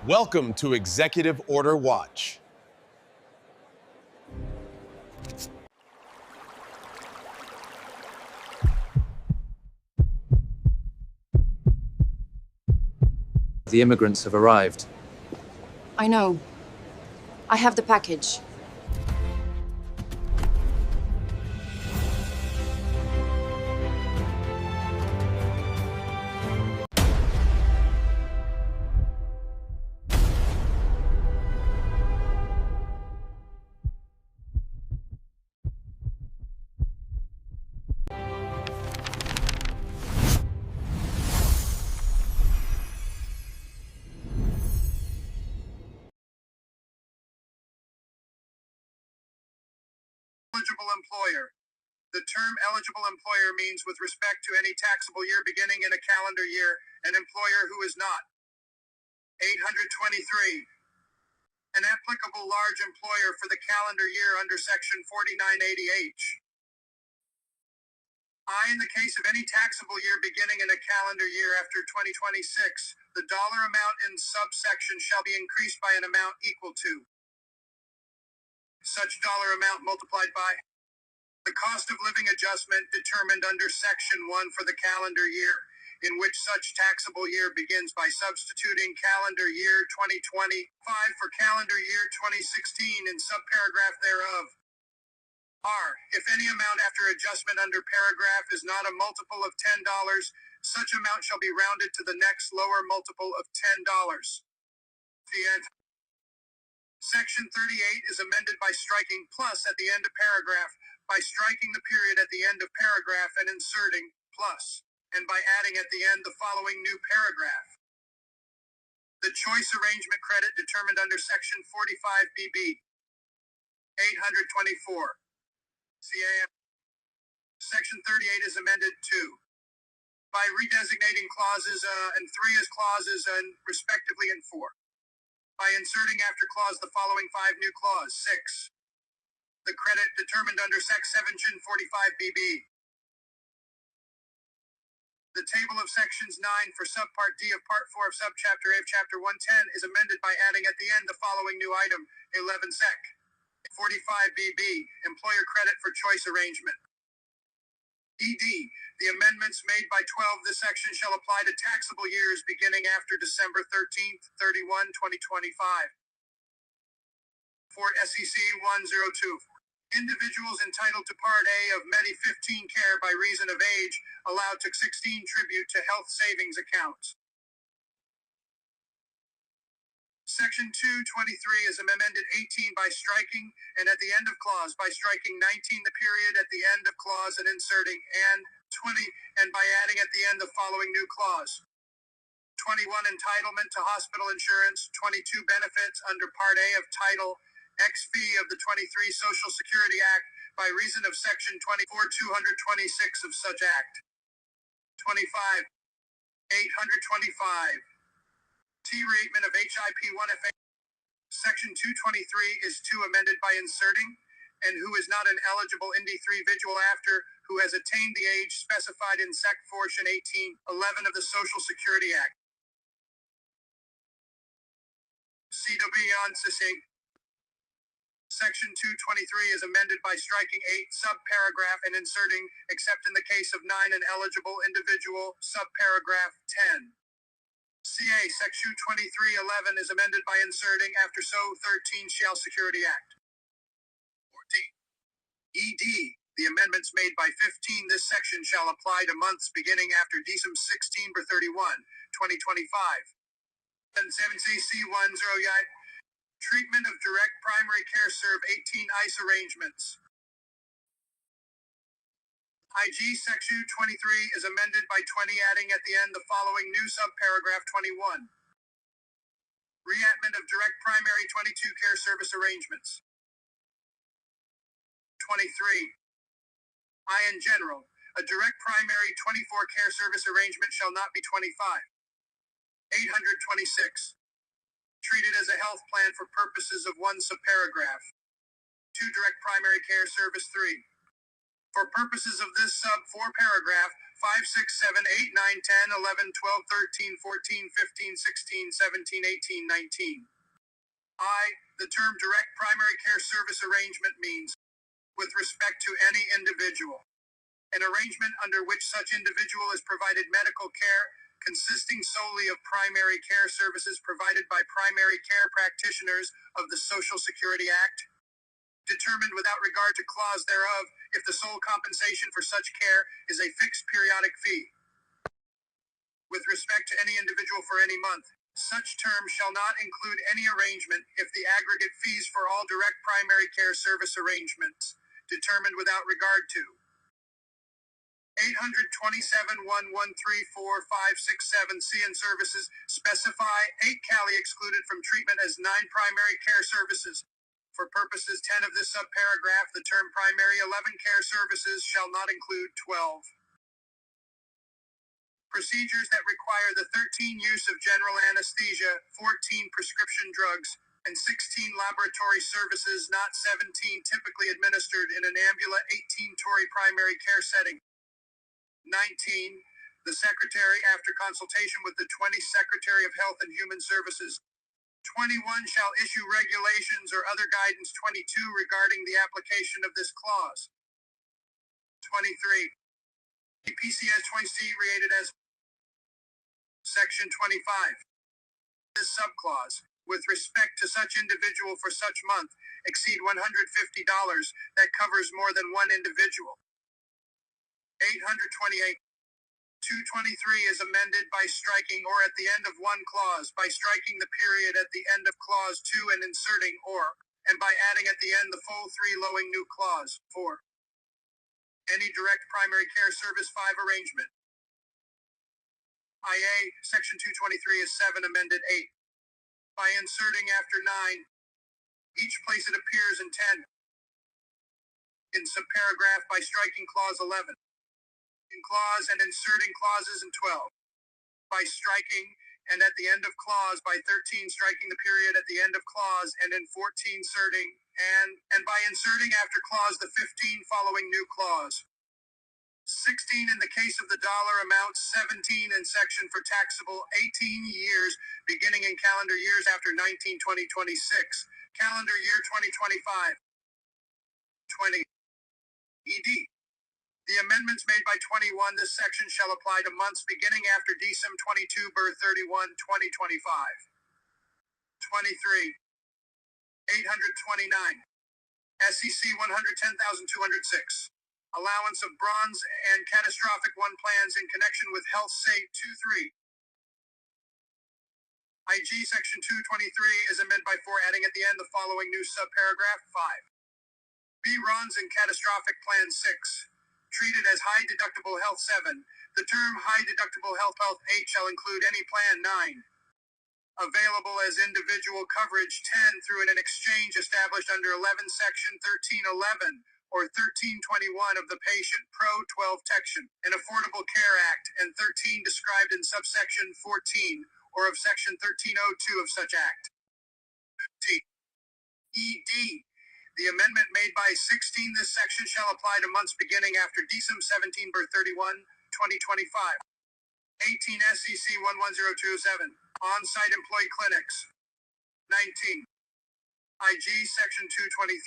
Welcome to Executive Order Watch. The immigrants have arrived. I know. I have the package. Eligible employer. The term eligible employer means with respect to any taxable year beginning in a calendar year, an employer who is not. 823. An applicable large employer for the calendar year under Section 4980H. In the case of any taxable year beginning in a calendar year after 2026, the dollar amount in subsection shall be increased by an amount equal to such dollar amount multiplied by the cost of living adjustment determined under Section 1 for the calendar year, in which such taxable year begins by substituting calendar year 2025 for calendar year 2016 in subparagraph thereof. If any amount after adjustment under paragraph is not a multiple of $10, such amount shall be rounded to the next lower multiple of $10. The end. Section 38 is amended by striking plus at the end of paragraph, by striking the period at the end of paragraph and inserting plus, and by adding at the end the following new paragraph. The choice arrangement credit determined under Section 45 BB. 824. CAM. Section 38 is amended too by redesignating clauses and 3 as clauses and respectively and 4. By inserting after clause the following 5 new clause. 6. The credit determined under Section 45 BB. The table of sections 9 for subpart D of part 4 of subchapter A of chapter 110 is amended by adding at the end the following new item. 11 sec. 45 BB, employer credit for choice arrangement. ED, the amendments made by 12 this section shall apply to taxable years beginning after December 13th, 31, 2025. For SEC 102. Individuals entitled to Part A of Medi 15 care by reason of age, allowed to 16 tribute to health savings accounts. Section 223 is amended 18 by striking, and at the end of clause by striking 19 the period at the end of clause and inserting and 20, and by adding at the end the following new clause. 21 entitlement to hospital insurance, 22 benefits under Part A of Title XV of the 23 Social Security Act by reason of Section 24(226) of such Act. 25. 825. T-ratement of HIP-1FA. Section 223 is amended by inserting, and who is not an eligible individual after, who has attained the age specified in Sec. Portion 1811 of the Social Security Act. CW on succinct. Section 223 is amended by striking 8 subparagraph and inserting, except in the case of 9 an eligible individual, subparagraph 10. CA Section 2311 is amended by inserting after so 13 shall Security Act. 14. ED, the amendments made by 15 this section shall apply to months beginning after December 16 or 31, 2025. And 7CC10 treatment of direct primary care serve 18 ICE arrangements. IG Section 23 is amended by 20 adding at the end the following new subparagraph 21. Reatment of direct primary 22 care service arrangements. 23. In general, a direct primary 24 care service arrangement shall not be 25. 826. Treated as a health plan for purposes of 1 subparagraph. 2 direct primary care service 3. For purposes of this sub 4 paragraph, 5, 6, 7, 8, 9, 10, 11, 12, 13, 14, 15, 16, 17, 18, 19. I, the term direct primary care service arrangement means, with respect to any individual, an arrangement under which such individual is provided medical care consisting solely of primary care services provided by primary care practitioners of the Social Security Act, determined without regard to clause thereof if the sole compensation for such care is a fixed periodic fee. With respect to any individual for any month, such term shall not include any arrangement if the aggregate fees for all direct primary care service arrangements, determined without regard to 827 C and services specify 8 Cali excluded from treatment as 9 primary care services. For purposes 10 of this subparagraph, the term primary 11 care services shall not include 12. Procedures that require the 13 use of general anesthesia, 14 prescription drugs, and 16 laboratory services, not 17 typically administered in an ambulatory 18-tory primary care setting. 19. The Secretary, after consultation with the 20 Secretary of Health and Human Services. 21 shall issue regulations or other guidance. 22 regarding the application of this clause. 23. PCS 20C rated as Section 25. This subclause, with respect to such individual for such month, exceed $150 that covers more than one individual. 828. 223 is amended by striking or at the end of one clause, by striking the period at the end of clause 2 and inserting or, and by adding at the end the full 3 lowing new clause 4. Any direct primary care service 5 arrangement. IA, Section 223 is 7 amended 8. By inserting after 9, each place it appears in 10. In subparagraph by striking clause 11. In clause and inserting clauses in 12. By striking, and at the end of clause by 13 striking the period at the end of clause, and in 14 inserting, and by inserting after clause the 15 following new clause. 16 in the case of the dollar amount, 17 in section for taxable 18 years, beginning in calendar years after 19/20/26, calendar year 2025. 20. ED. The amendments made by 21 this section shall apply to months beginning after December 22 birth 31 2025. 23. 829. SEC 110,206. Allowance of bronze and catastrophic 1 plans in connection with health state 2-3. IG section 223 is amended by 4 adding at the end the following new subparagraph 5. B runs in catastrophic plan 6. Treated as high deductible health 7. The term high deductible health 8 shall include any plan 9. Available as individual coverage 10 through an exchange established under 11 section 1311 or 1321 of the Patient Pro 12 Section, an Affordable Care Act, and 13 described in subsection 14 or of section 1302 of such act. T. ED. The amendment made by 16 this section shall apply to months beginning after December 17 birth 31 2025. 18 SEC 11027. On-site employee clinics. 19. IG section 223,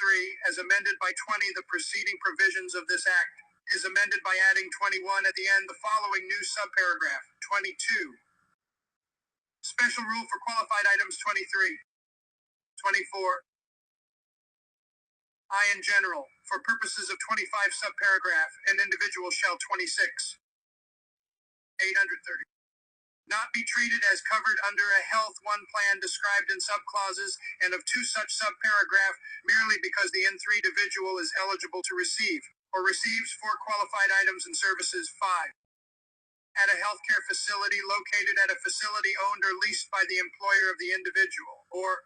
as amended by 20 the preceding provisions of this act, is amended by adding 21 at the end the following new subparagraph, 22. Special rule for qualified items 23. 24. I in general, for purposes of 25 subparagraph, an individual shall 26. 830. Not be treated as covered under a Health 1 plan described in subclauses and of 2 such subparagraph merely because the N3 individual is eligible to receive, or receives 4 qualified items and services 5. At a healthcare facility located at a facility owned or leased by the employer of the individual, or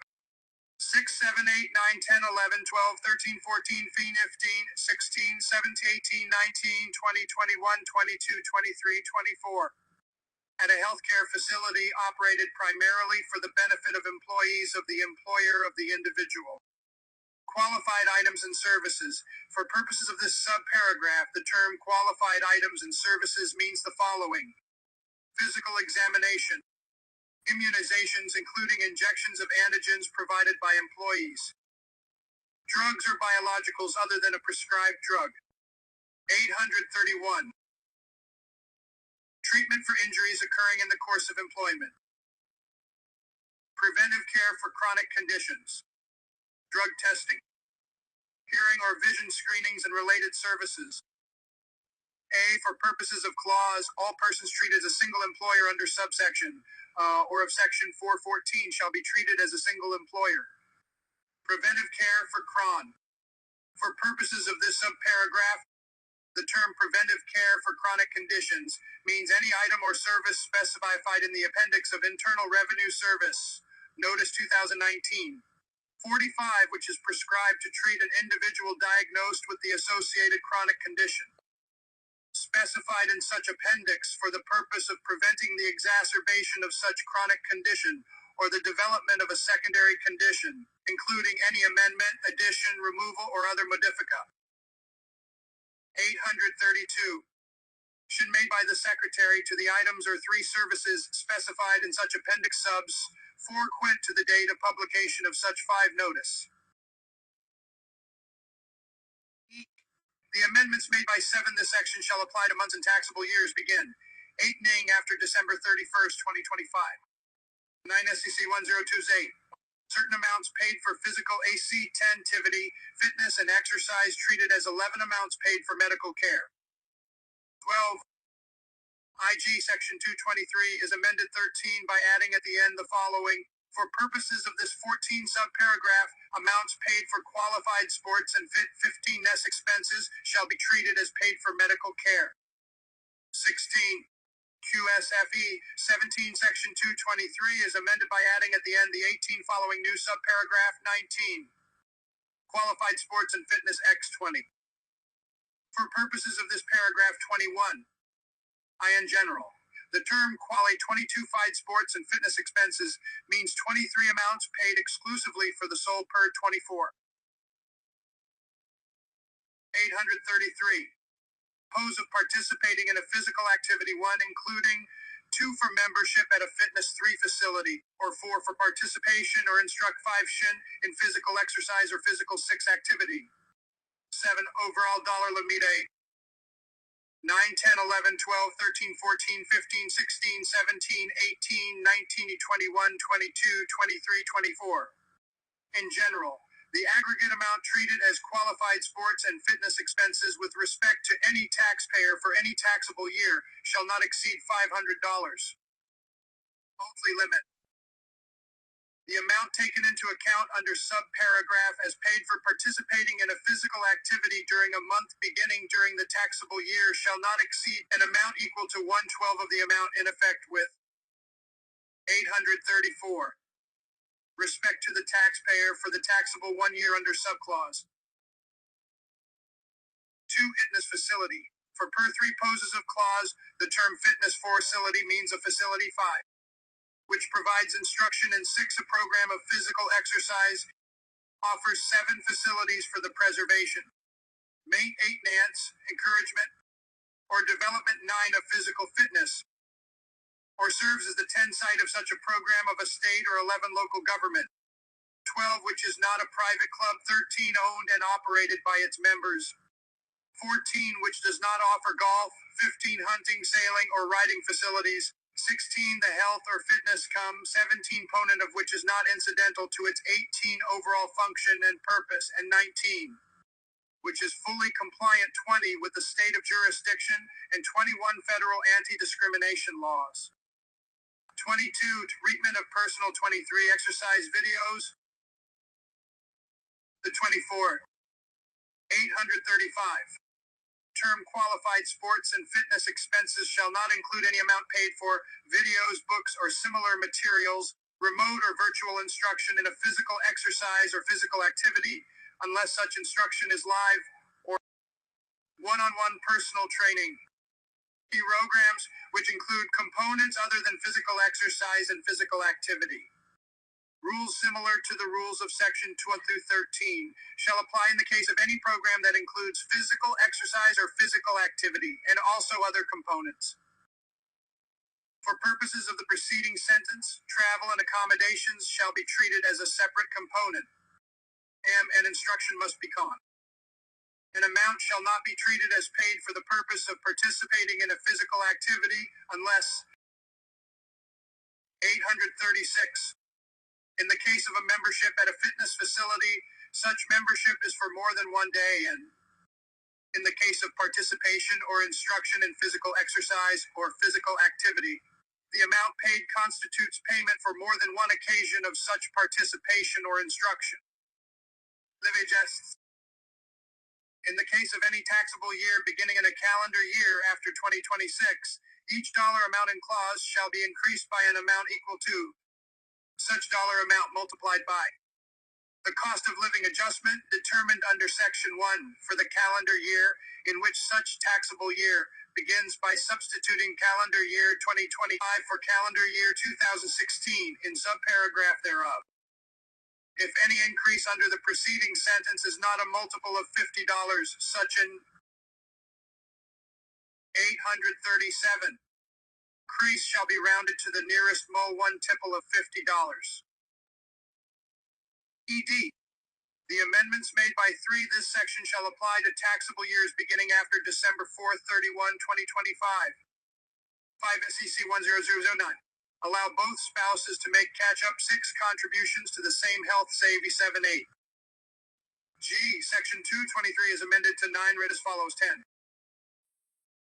6, 7, 8, 9, 10, 11, 12, 13, 14, 15, 16, 17, 18, 19, 20, 21, 22, 23, 24. At a healthcare facility operated primarily for the benefit of employees of the employer of the individual. Qualified items and services. For purposes of this subparagraph, the term qualified items and services means the following: physical examination, immunizations including injections of antigens provided by employees, drugs or biologicals other than a prescribed drug. 831. Treatment for injuries occurring in the course of employment. Preventive care for chronic conditions. Drug testing. Hearing or vision screenings and related services. A. For purposes of clause, all persons treated as a single employer under subsection or of section 414 shall be treated as a single employer. Preventive care for CRON. For purposes of this subparagraph, the term preventive care for chronic conditions means any item or service specified in the appendix of Internal Revenue Service, Notice 2019. 45, which is prescribed to treat an individual diagnosed with the associated chronic condition, specified in such appendix for the purpose of preventing the exacerbation of such chronic condition or the development of a secondary condition, including any amendment, addition, removal, or other modifica. 832. Should made by the Secretary to the items or three services specified in such appendix subs 4 quint to the date of publication of such 5 notice. The amendments made by 7 this section shall apply to months and taxable years begin 8ing after December 31st, 2025. 9 SCC 1028. Certain amounts paid for physical AC-10 activity, fitness, and exercise treated as 11 amounts paid for medical care. 12. IG Section 223 is amended 13 by adding at the end the following: for purposes of this 14 subparagraph, amounts paid for qualified sports and 15S expenses shall be treated as paid for medical care. 16. QSFE 17 Section 223 is amended by adding at the end the 18 following new subparagraph 19. Qualified sports and fitness X20. For purposes of this paragraph 21, in general, the term quali 22-fied sports and fitness expenses means 23 amounts paid exclusively for the sole per 24. 833. Pose of participating in a physical activity 1, including 2 for membership at a fitness 3 facility, or 4 for participation or instruct 5 shin in physical exercise or physical 6 activity. 7. Overall dollar limit 8. 9, 10, 11, 12, 13, 14, 15, 16, 17, 18, 19, 21, 22, 23, 24. In general, the aggregate amount treated as qualified sports and fitness expenses with respect to any taxpayer for any taxable year shall not exceed $500. Monthly limit. The amount taken into account under subparagraph as paid for participating in a physical activity during a month beginning during the taxable year shall not exceed an amount equal to 1/12 of the amount in effect with. 834. Respect to the taxpayer for the taxable 1 year under subclause. 2. Fitness facility. For per 3 poses of clause, the term fitness facility means a facility 5. Which provides instruction in 6 a program of physical exercise, offers 7 facilities for the preservation, 8 encouragement, or development 9 of physical fitness, or serves as the 10 site of such a program of a state or 11 local government, 12 which is not a private club, 13 owned and operated by its members, 14 which does not offer golf, 15 hunting, sailing, or riding facilities, 16 the health or fitness 17 component of which is not incidental to its 18 overall function and purpose, and 19 which is fully compliant 20 with the state of jurisdiction and 21 federal anti-discrimination laws. 22 treatment of personal 23 exercise videos. The 24. 835. Term qualified sports and fitness expenses shall not include any amount paid for videos, books, or similar materials, remote or virtual instruction in a physical exercise or physical activity, unless such instruction is live, or one-on-one personal training. Programs, which include components other than physical exercise and physical activity. Rules similar to the rules of Section 2 through 13 shall apply in the case of any program that includes physical exercise or physical activity, and also other components. For purposes of the preceding sentence, travel and accommodations shall be treated as a separate component. And instruction must be con. An amount shall not be treated as paid for the purpose of participating in a physical activity unless 836. In the case of a membership at a fitness facility, such membership is for more than one day, and in the case of participation or instruction in physical exercise or physical activity, the amount paid constitutes payment for more than one occasion of such participation or instruction. Livigests. In the case of any taxable year beginning in a calendar year after 2026, each dollar amount in clause shall be increased by an amount equal to such dollar amount multiplied by the cost of living adjustment determined under Section 1 for the calendar year in which such taxable year begins by substituting calendar year 2025 for calendar year 2016 in subparagraph thereof. If any increase under the preceding sentence is not a multiple of $50, such an 837 increase shall be rounded to the nearest one tipple of $50. ED. The amendments made by 3 this section shall apply to taxable years beginning after December 4, 31, 2025. 5 SEC 10009. Allow both spouses to make catch-up 6 contributions to the same health savey 7-8. G. Section 223 is amended to 9 read as follows 10.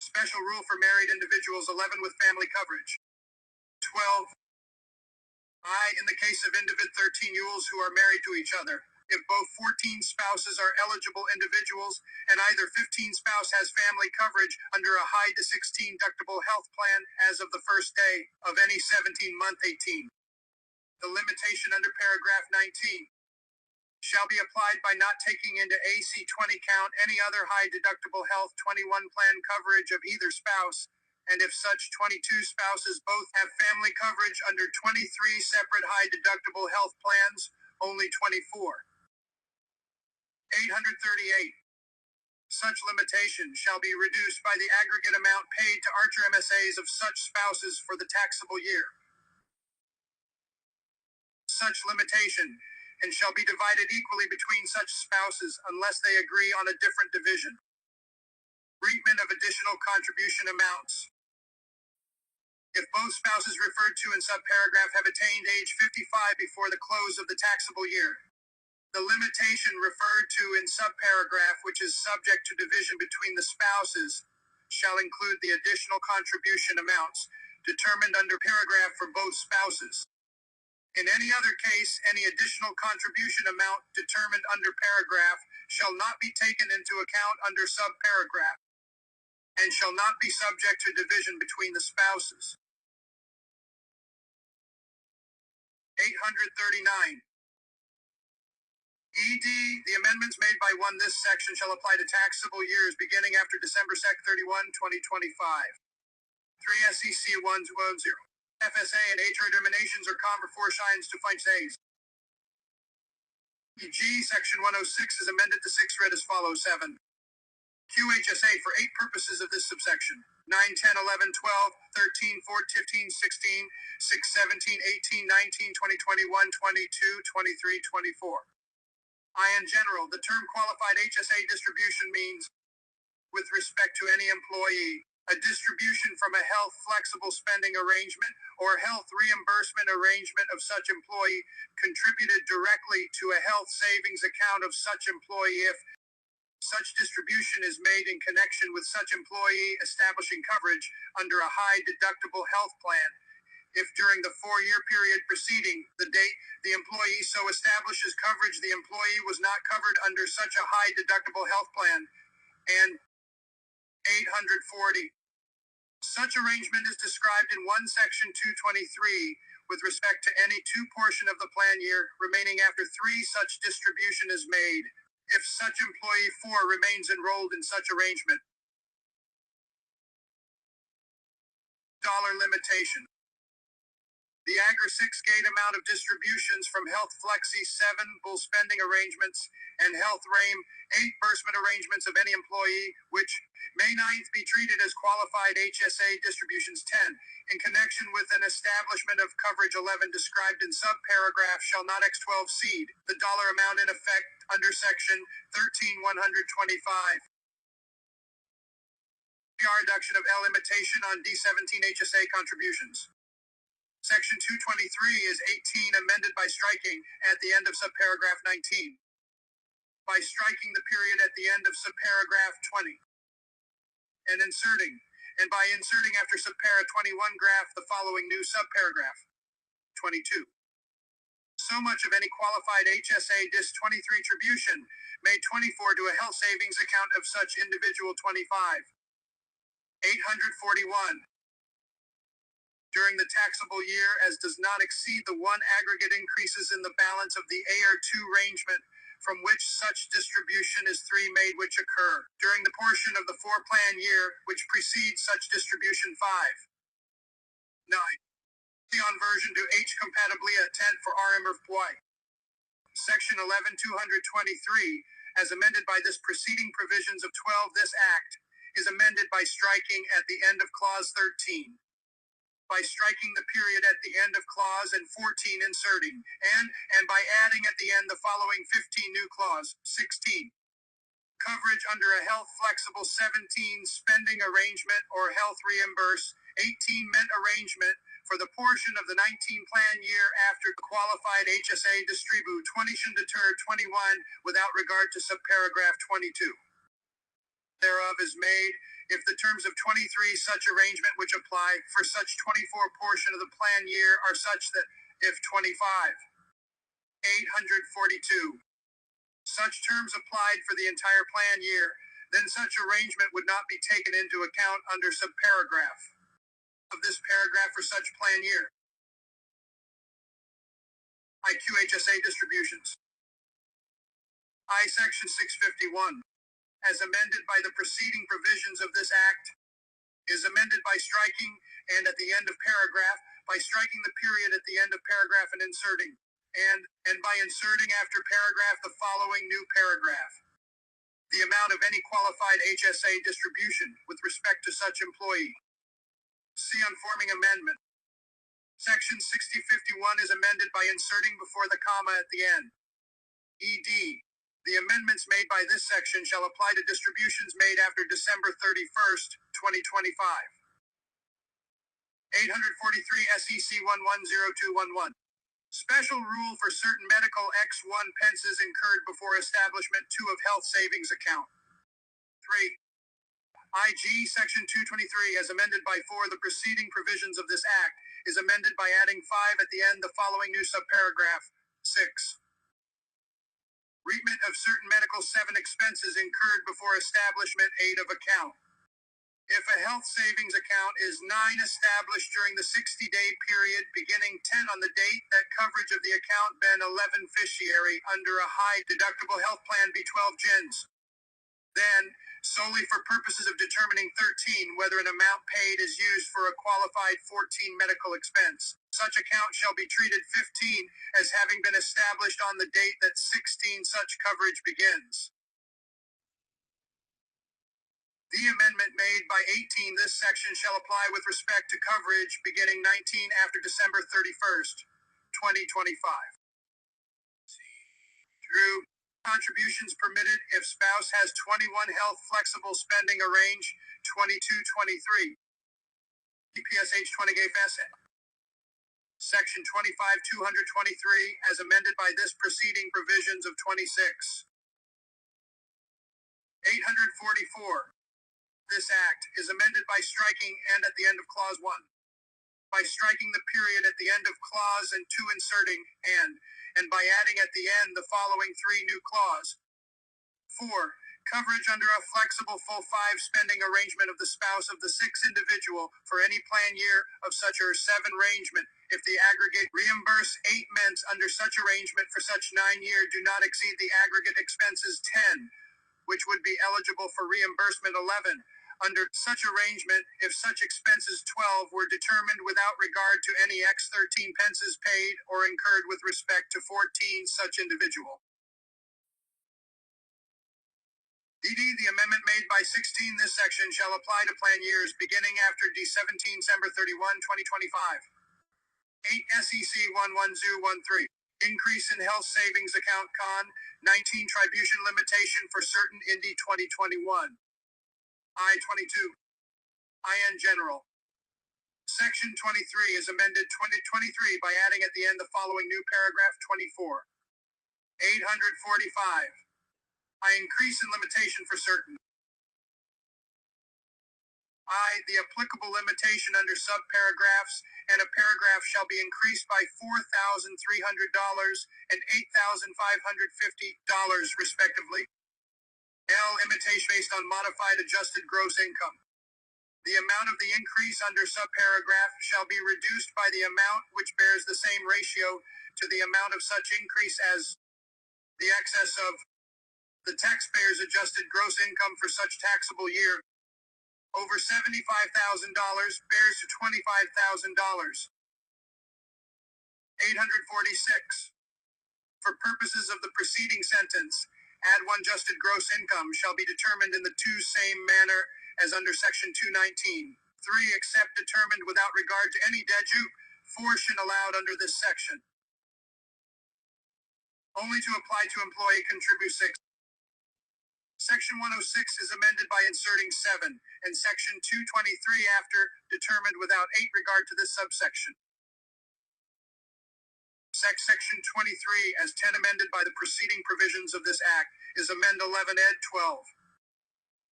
Special rule for married individuals 11 with family coverage. 12. I. In the case of individ 13 yules who are married to each other, if both 14 spouses are eligible individuals and either 15 spouse has family coverage under a high to 16 deductible health plan as of the first day of any 17-month 18. The limitation under paragraph 19 shall be applied by not taking into AC 20 count any other high deductible health 21 plan coverage of either spouse, and if such 22 spouses both have family coverage under 23 separate high deductible health plans, only 24. 838. Such limitation shall be reduced by the aggregate amount paid to Archer MSAs of such spouses for the taxable year. Such limitation and shall be divided equally between such spouses unless they agree on a different division. Treatment of additional contribution amounts. If both spouses referred to in subparagraph have attained age 55 before the close of the taxable year, the limitation referred to in subparagraph, which is subject to division between the spouses, shall include the additional contribution amounts determined under paragraph for both spouses. In any other case, any additional contribution amount determined under paragraph shall not be taken into account under subparagraph and shall not be subject to division between the spouses. 839. ED. The amendments made by 1 this section shall apply to taxable years beginning after December 31, 2025. 3 SEC 110. FSA and H terminations are conver shines to find says. G. Section 106 is amended to 6 read as follows 7. QHSA for 8 purposes of this subsection. 9, 10, 11, 12, 13, 14, 15, 16, 6, 17, 18, 19, 20, 21, 22, 23, 24. In general, the term qualified HSA distribution means, with respect to any employee, a distribution from a health flexible spending arrangement or health reimbursement arrangement of such employee contributed directly to a health savings account of such employee if such distribution is made in connection with such employee establishing coverage under a high deductible health plan. If during the 4-year period preceding the date the employee so establishes coverage, the employee was not covered under such a high deductible health plan. And 840. Such arrangement is described in 1 Section 223 with respect to any 2 portion of the plan year remaining after 3 such distribution is made, if such employee 4 remains enrolled in such arrangement. Dollar limitation. The aggregate amount of distributions from Health Flexi 7 bull spending arrangements and Health RAIM 8 bursement arrangements of any employee, which May 9th be treated as qualified HSA distributions 10, in connection with an establishment of coverage 11 described in subparagraph shall not exceed the dollar amount in effect under section 13125. Reduction of L limitation on D17 HSA contributions. Section 223 is 18 amended by striking at the end of subparagraph 19. By striking the period at the end of subparagraph 20. And by inserting after subpara 21 graph the following new subparagraph. 22. So much of any qualified HSA DIS 23 tribution made 24 to a health savings account of such individual 25. 841. During the taxable year as does not exceed the one aggregate increases in the balance of the AR2 arrangement from which such distribution is 3 made which occur during the portion of the 4-plan year which precedes such distribution 5. 9. On version to H compatibly attent for RM of Poi. Section 11223, as amended by this preceding provisions of 12 this Act, is amended by striking at the end of Clause 13. By striking the period at the end of clause and 14 inserting, and by adding at the end the following 15 new clause, 16. Coverage under a health flexible 17 spending arrangement or health reimburse 18 meant arrangement for the portion of the 19-plan year after the qualified HSA distribute 20 should deter 21 without regard to subparagraph 22. Thereof is made if the terms of 23 such arrangement which apply for such 24 portion of the plan year are such that if 25, 842, such terms applied for the entire plan year, then such arrangement would not be taken into account under subparagraph of this paragraph for such plan year. IQHSA distributions. I Section 651. As amended by the preceding provisions of this Act, is amended by striking and at the end of paragraph, by striking the period at the end of paragraph and inserting, and by inserting after paragraph the following new paragraph. The amount of any qualified HSA distribution with respect to such employee. See on forming amendment. Section 6051 is amended by inserting before the comma at the end. ED. The amendments made by this section shall apply to distributions made after December 31st, 2025. 843 SEC 110211. Special rule for certain medical X1 pences incurred before establishment 2 of health savings account. 3. IG Section 223 as amended by 4 the preceding provisions of this Act is amended by adding 5 at the end the following new subparagraph. 6. Treatment of certain medical 7 expenses incurred before establishment 8 of account. If a health savings account is 9 established during the 60-day period beginning 10 on the date that coverage of the account been 11 beneficiary under a high deductible health plan be 12 GINs. Then, solely for purposes of determining 13 whether an amount paid is used for a qualified 14 medical expense. Such account shall be treated 15 as having been established on the date that 16 such coverage begins. The amendment made by 18 this section shall apply with respect to coverage beginning 19 after December 31st, 2025. Drew. Contributions permitted if spouse has 21 health flexible spending arrange 2223. PSH 20 gay facet. Section 25223 as amended by this preceding provisions of 26. 844. This Act is amended by striking and at the end of Clause 1. By striking the period at the end of clause and 2 inserting and by adding at the end the following 3 new clause. 4. Coverage under a flexible full 5 spending arrangement of the spouse of the 6th individual for any plan year of such or 7 arrangement if the aggregate reimburse 8 ments under such arrangement for such 9 year do not exceed the aggregate expenses 10, which would be eligible for reimbursement 11 Under such arrangement, if such expenses 12 were determined without regard to any X 13 pences paid or incurred with respect to 14 such individual. DD. The amendment made by 16 this section shall apply to plan years beginning after December 31, 2025. 8 SEC 11013. Increase in health savings account con 19 tribution limitation for certain Indy 2021. I-22. IN General. Section 23 is amended 2023 by adding at the end the following new paragraph 24. 845. I increase in limitation for certain. The applicable limitation under subparagraphs and a paragraph shall be increased by $4,300 and $8,550 respectively. L. Limitation based on modified adjusted gross income. The amount of the increase under subparagraph shall be reduced by the amount which bears the same ratio to the amount of such increase as the excess of the taxpayer's adjusted gross income for such taxable year over $75,000 bears to $25,000. 846. For purposes of the preceding sentence, add one adjusted gross income shall be determined in the same manner as under section 219. 3. Except determined without regard to any dedupe, portion allowed under this section. Only to apply to employee contribute 6. Section 106 is amended by inserting 7, and Section 223 after, determined without 8 regard to this subsection. Section 23, as 10 amended by the preceding provisions of this Act, is amend 11 ed. 12.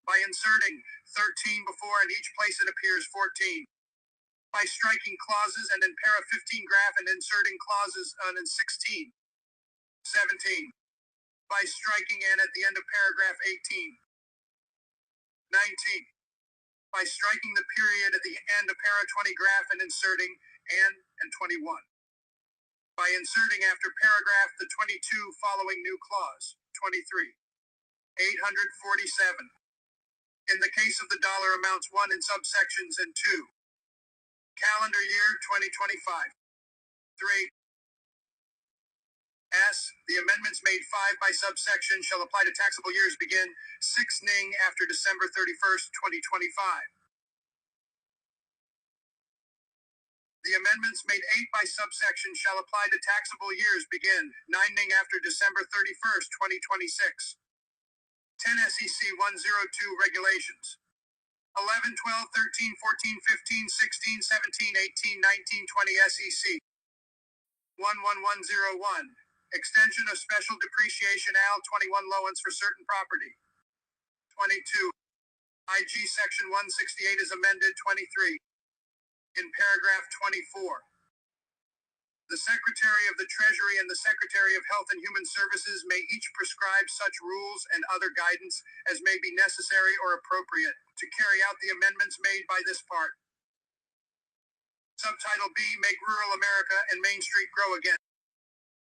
By inserting 13 before and each place it appears 14. By striking clauses and in para 15 graph and inserting clauses on in 16. 17. By striking and at the end of paragraph 18. 19. By striking the period at the end of para 20 graph and inserting and 21. By inserting after paragraph the 22 following new clause, 23. 847. In the case of the dollar amounts 1 in subsections and 2. Calendar year 2025. 3. The amendments made 5 by subsection shall apply to taxable years begin 6ing after December 31st, 2025. The amendments made 8 by subsection shall apply to taxable years begin 9ing after December 31st, 2026. 10 SEC 102 regulations. 11, 12, 13, 14, 15, 16, 17, 18, 19, 20 SEC. 11101. Extension of special depreciation AL 21 allowance for certain property. 22. IG Section 168 is amended 23. In paragraph 24. The Secretary of the Treasury and the Secretary of Health and Human Services may each prescribe such rules and other guidance as may be necessary or appropriate to carry out the amendments made by this part. Subtitle B. Make Rural America and Main Street Grow Again.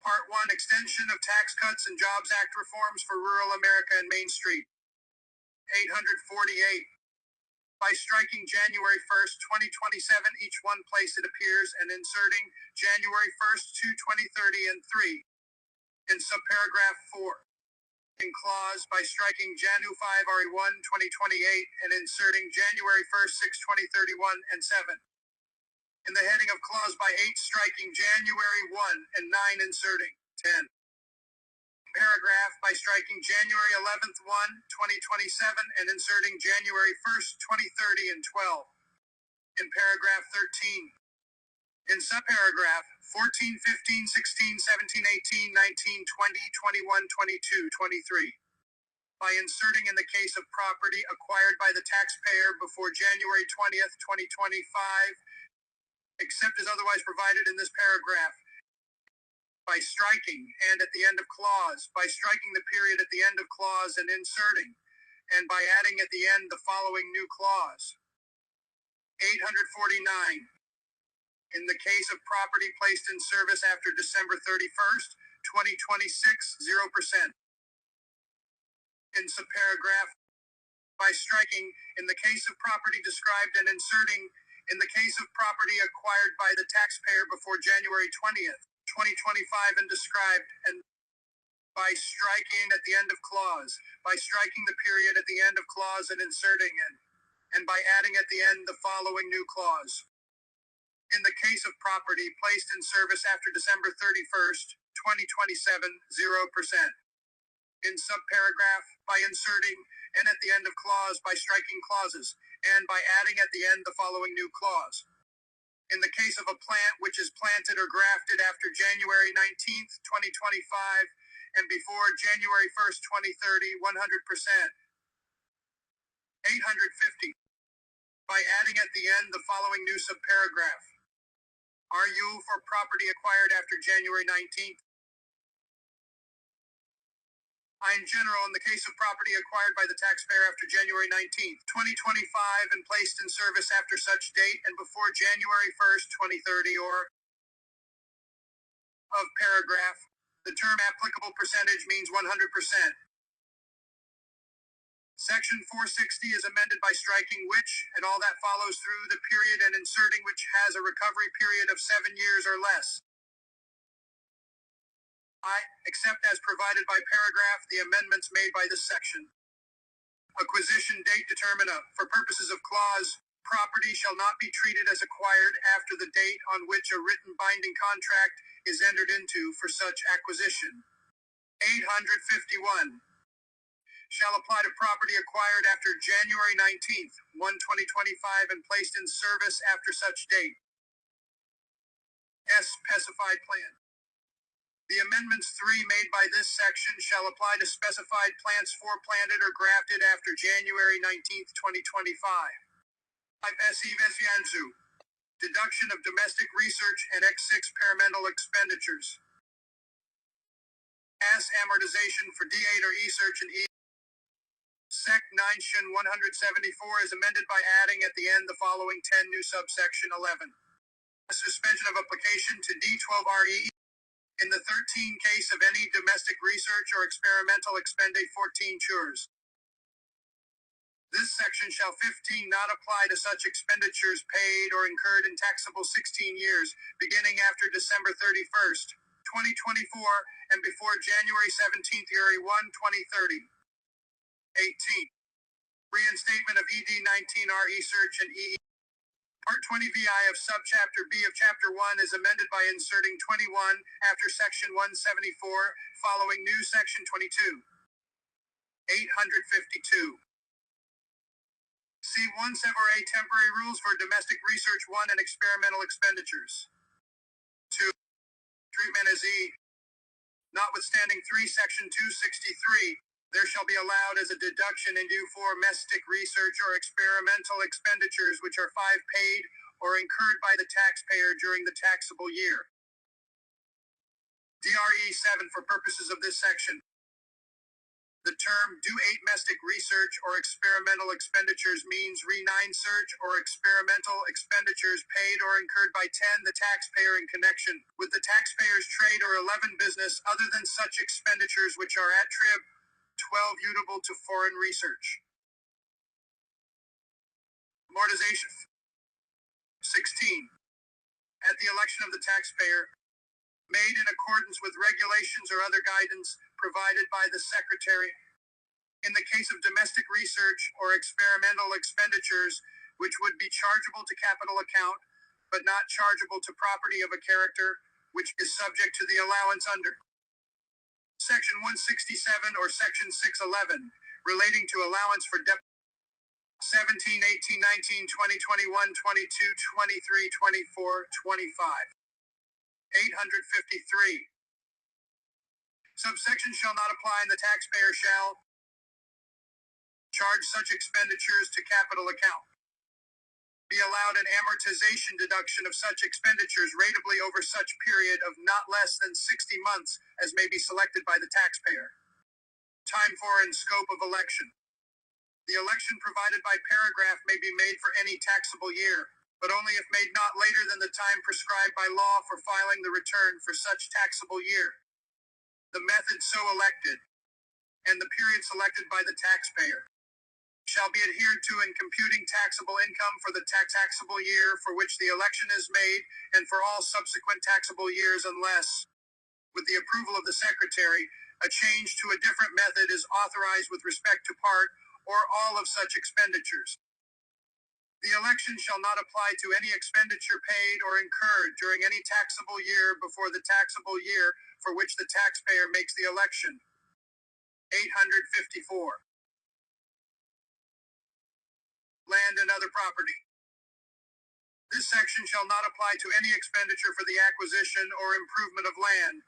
Part 1. Extension of Tax Cuts and Jobs Act reforms for rural America and Main Street. 848. By striking January 1st, 2027 each one place it appears and inserting January 1st, 2030 and 3. In subparagraph 4. In clause by striking Janu 5 RE1 2028 and inserting January 1st, 6 2031 and 7. In the heading of clause by 8 striking January 1 and 9 inserting 10. Paragraph by striking January 11th 1, 2027 and inserting January 1st, 2030 and 12. In paragraph 13. In subparagraph 14, 15, 16, 17, 18, 19, 20, 21, 22, 23. By inserting in the case of property acquired by the taxpayer before January 20th, 2025, except as otherwise provided in this paragraph. By striking and at the end of clause, by striking the period at the end of clause and inserting, and by adding at the end the following new clause. 849. In the case of property placed in service after December 31st, 2026, 0%. In subparagraph by striking in the case of property described and inserting in the case of property acquired by the taxpayer before January 20th, 2025 and described, and by striking at the end of clause, by striking the period at the end of clause and inserting and by adding at the end the following new clause. In the case of property placed in service after December 31st, 2027, 0%. In subparagraph, by inserting and at the end of clause by striking clauses, and by adding at the end the following new clause. In the case of a plant which is planted or grafted after January 19th, 2025, and before January 1st, 2030, 100%. 850. By adding at the end the following new subparagraph. Are you for property acquired after January 19th? In general, in the case of property acquired by the taxpayer after January 19th, 2025 and placed in service after such date and before January 1st, 2030 or of paragraph, the term applicable percentage means 100%. Section 460 is amended by striking which and all that follows through the period and inserting which has a recovery period of 7 years or less. Except as provided by paragraph, the amendments made by this section. Acquisition date determina. For purposes of clause, property shall not be treated as acquired after the date on which a written binding contract is entered into for such acquisition. 851. Shall apply to property acquired after January 19th, 2025 and placed in service after such date. S. Specified plan. The amendments 3 made by this section shall apply to specified plants foreplanted or grafted after January 19th, 2025. 5. Deduction of domestic research and X6 parental expenditures. S. Amortization for D8 or E-Search and E. Sec. 9 Shin 174 is amended by adding at the end the following 10 new subsection 11. Suspension of application to D12RE. In the 13 case of any domestic research or experimental expended 14 chures. This section shall 15 not apply to such expenditures paid or incurred in taxable 16 years, beginning after December 31st, 2024, and before January 17th, year 1, 2030. 18. Reinstatement of ED 19R E-Search and EE. Part 20 VI of Subchapter B of Chapter 1 is amended by inserting 21 after Section 174, following new Section 22. 852. C1 Sever A Temporary Rules for Domestic Research 1 and Experimental Expenditures. 2. Treatment as E. Notwithstanding 3 Section 263, there shall be allowed as a deduction in due for domestic research or experimental expenditures which are 5 paid or incurred by the taxpayer during the taxable year. DRE 7 for purposes of this section. The term do 8 domestic research or experimental expenditures means re 9 search or experimental expenditures paid or incurred by 10 the taxpayer in connection with the taxpayer's trade or 11 business other than such expenditures which are at trib 12 utable to foreign research. Amortization. 16. At the election of the taxpayer, made in accordance with regulations or other guidance provided by the Secretary. In the case of domestic research or experimental expenditures, which would be chargeable to capital account, but not chargeable to property of a character, which is subject to the allowance under Section 167 or Section 611, relating to allowance for debt 17, 18, 19, 20, 21, 22, 23, 24, 25. 853. Subsection shall not apply and the taxpayer shall charge such expenditures to capital account. Be allowed an amortization deduction of such expenditures ratably over such period of not less than 60 months as may be selected by the taxpayer. Time for and scope of election. The election provided by paragraph may be made for any taxable year, but only if made not later than the time prescribed by law for filing the return for such taxable year. The method so elected, and the period selected by the taxpayer, shall be adhered to in computing taxable income for the taxable year for which the election is made and for all subsequent taxable years unless, with the approval of the Secretary, a change to a different method is authorized with respect to part or all of such expenditures. The election shall not apply to any expenditure paid or incurred during any taxable year before the taxable year for which the taxpayer makes the election. 854. Land and other property. This section shall not apply to any expenditure for the acquisition or improvement of land,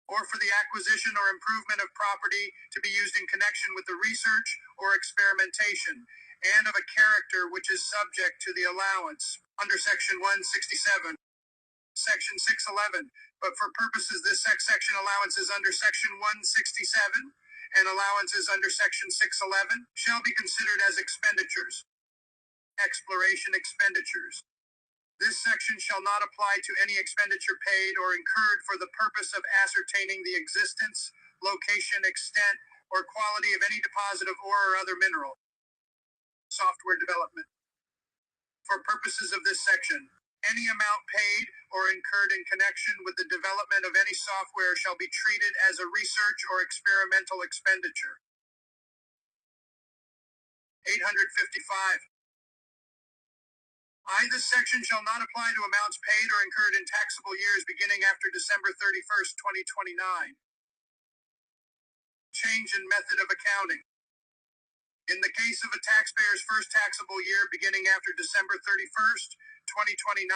or for the acquisition or improvement of property to be used in connection with the research or experimentation, and of a character which is subject to the allowance under Section 167, Section 611, but for purposes this section allowances under Section 167 and allowances under Section 611 shall be considered as expenditures. Exploration expenditures. This section shall not apply to any expenditure paid or incurred for the purpose of ascertaining the existence, location, extent, or quality of any deposit of ore or other mineral. Software development. For purposes of this section, any amount paid or incurred in connection with the development of any software shall be treated as a research or experimental expenditure. 855. This section shall not apply to amounts paid or incurred in taxable years beginning after December 31st, 2029. Change in method of accounting. In the case of a taxpayer's first taxable year beginning after December 31st, 2029,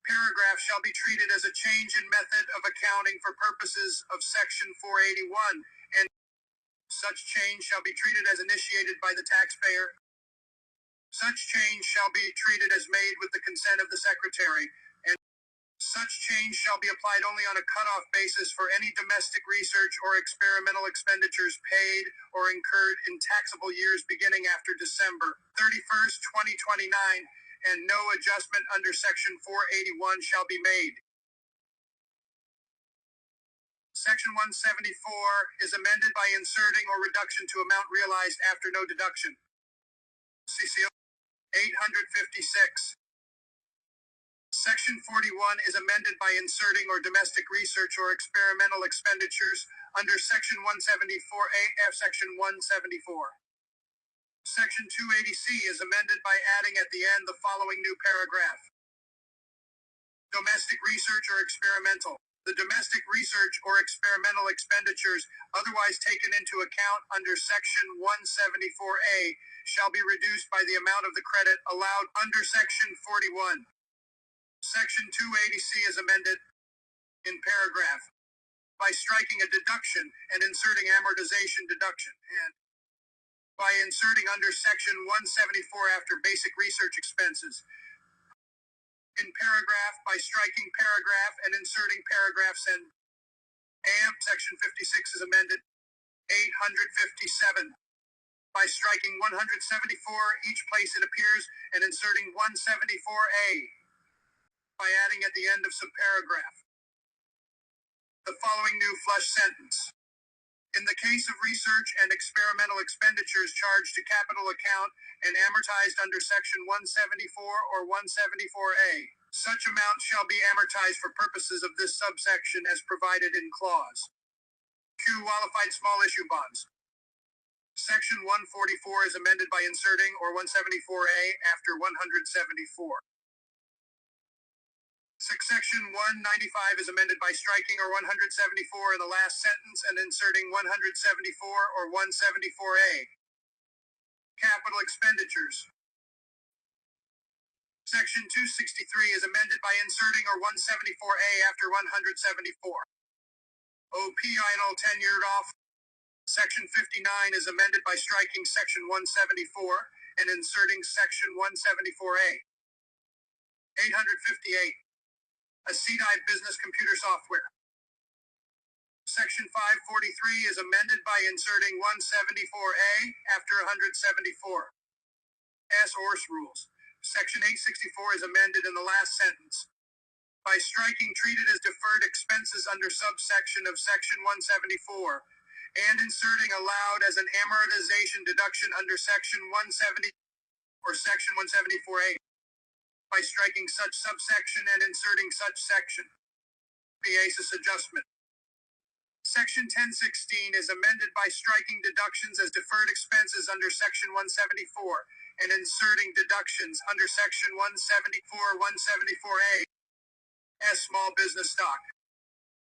paragraph shall be treated as a change in method of accounting for purposes of Section 481, and such change shall be treated as initiated by the taxpayer. Such change shall be treated as made with the consent of the Secretary, and such change shall be applied only on a cutoff basis for any domestic research or experimental expenditures paid or incurred in taxable years beginning after December 31st, 2029, and no adjustment under Section 481 shall be made. Section 174 is amended by inserting or reduction to amount realized after no deduction. CCO 856. Section 41 is amended by inserting or domestic research or experimental expenditures under Section 174A F Section 174. Section 280C is amended by adding at the end the following new paragraph. Domestic research or experimental. The domestic research or experimental expenditures otherwise taken into account under Section 174A shall be reduced by the amount of the credit allowed under Section 41. Section 280C is amended in paragraph by striking a deduction and inserting amortization deduction, and by inserting under Section 174 after basic research expenses. In paragraph by striking paragraph and inserting paragraphs and Section 56 is amended. 857 by striking 174 each place it appears and inserting 174A. By adding at the end of subparagraph the following new flush sentence. In the case of research and experimental expenditures charged to capital account and amortized under Section 174 or 174A, such amount shall be amortized for purposes of this subsection as provided in clause Q. Qualified small issue bonds. Section 144 is amended by inserting or 174A after 174. Section 195 is amended by striking or 174 in the last sentence and inserting 174 or 174A. Capital expenditures. Section 263 is amended by inserting or 174A after 174. OPI and all tenured off. Section 59 is amended by striking Section 174 and inserting Section 174A. 858. A CDI business computer software. Section 543 is amended by inserting 174A after 174. ORS rules. Section 864 is amended in the last sentence by striking treated as deferred expenses under subsection of Section 174 and inserting allowed as an amortization deduction under Section 170 or Section 174A by striking such subsection and inserting such section. Basis adjustment. Section 1016 is amended by striking deductions as deferred expenses under Section 174 and inserting deductions under Section 174, 174A as small business stock.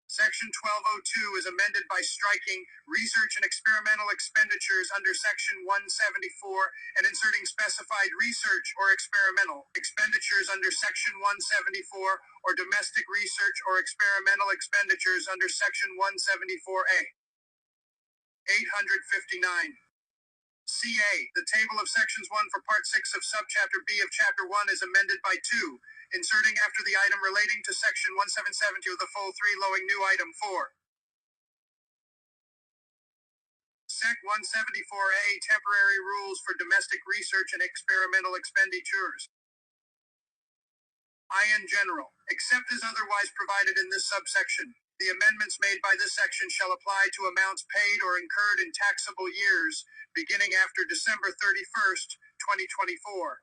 Section 1202 is amended by striking research and experimental expenditures under Section 174 and inserting specified research or experimental expenditures under Section 174 or domestic research or experimental expenditures under Section 174A. 859. CA. The table of Sections 1 for Part 6 of Subchapter B of Chapter 1 is amended by 2. Inserting after the item relating to Section 1770 of the full 3-lowing new item 4. Sec 174A Temporary Rules for Domestic Research and Experimental Expenditures. I in general, except as otherwise provided in this subsection, the amendments made by this section shall apply to amounts paid or incurred in taxable years beginning after December 31st, 2024.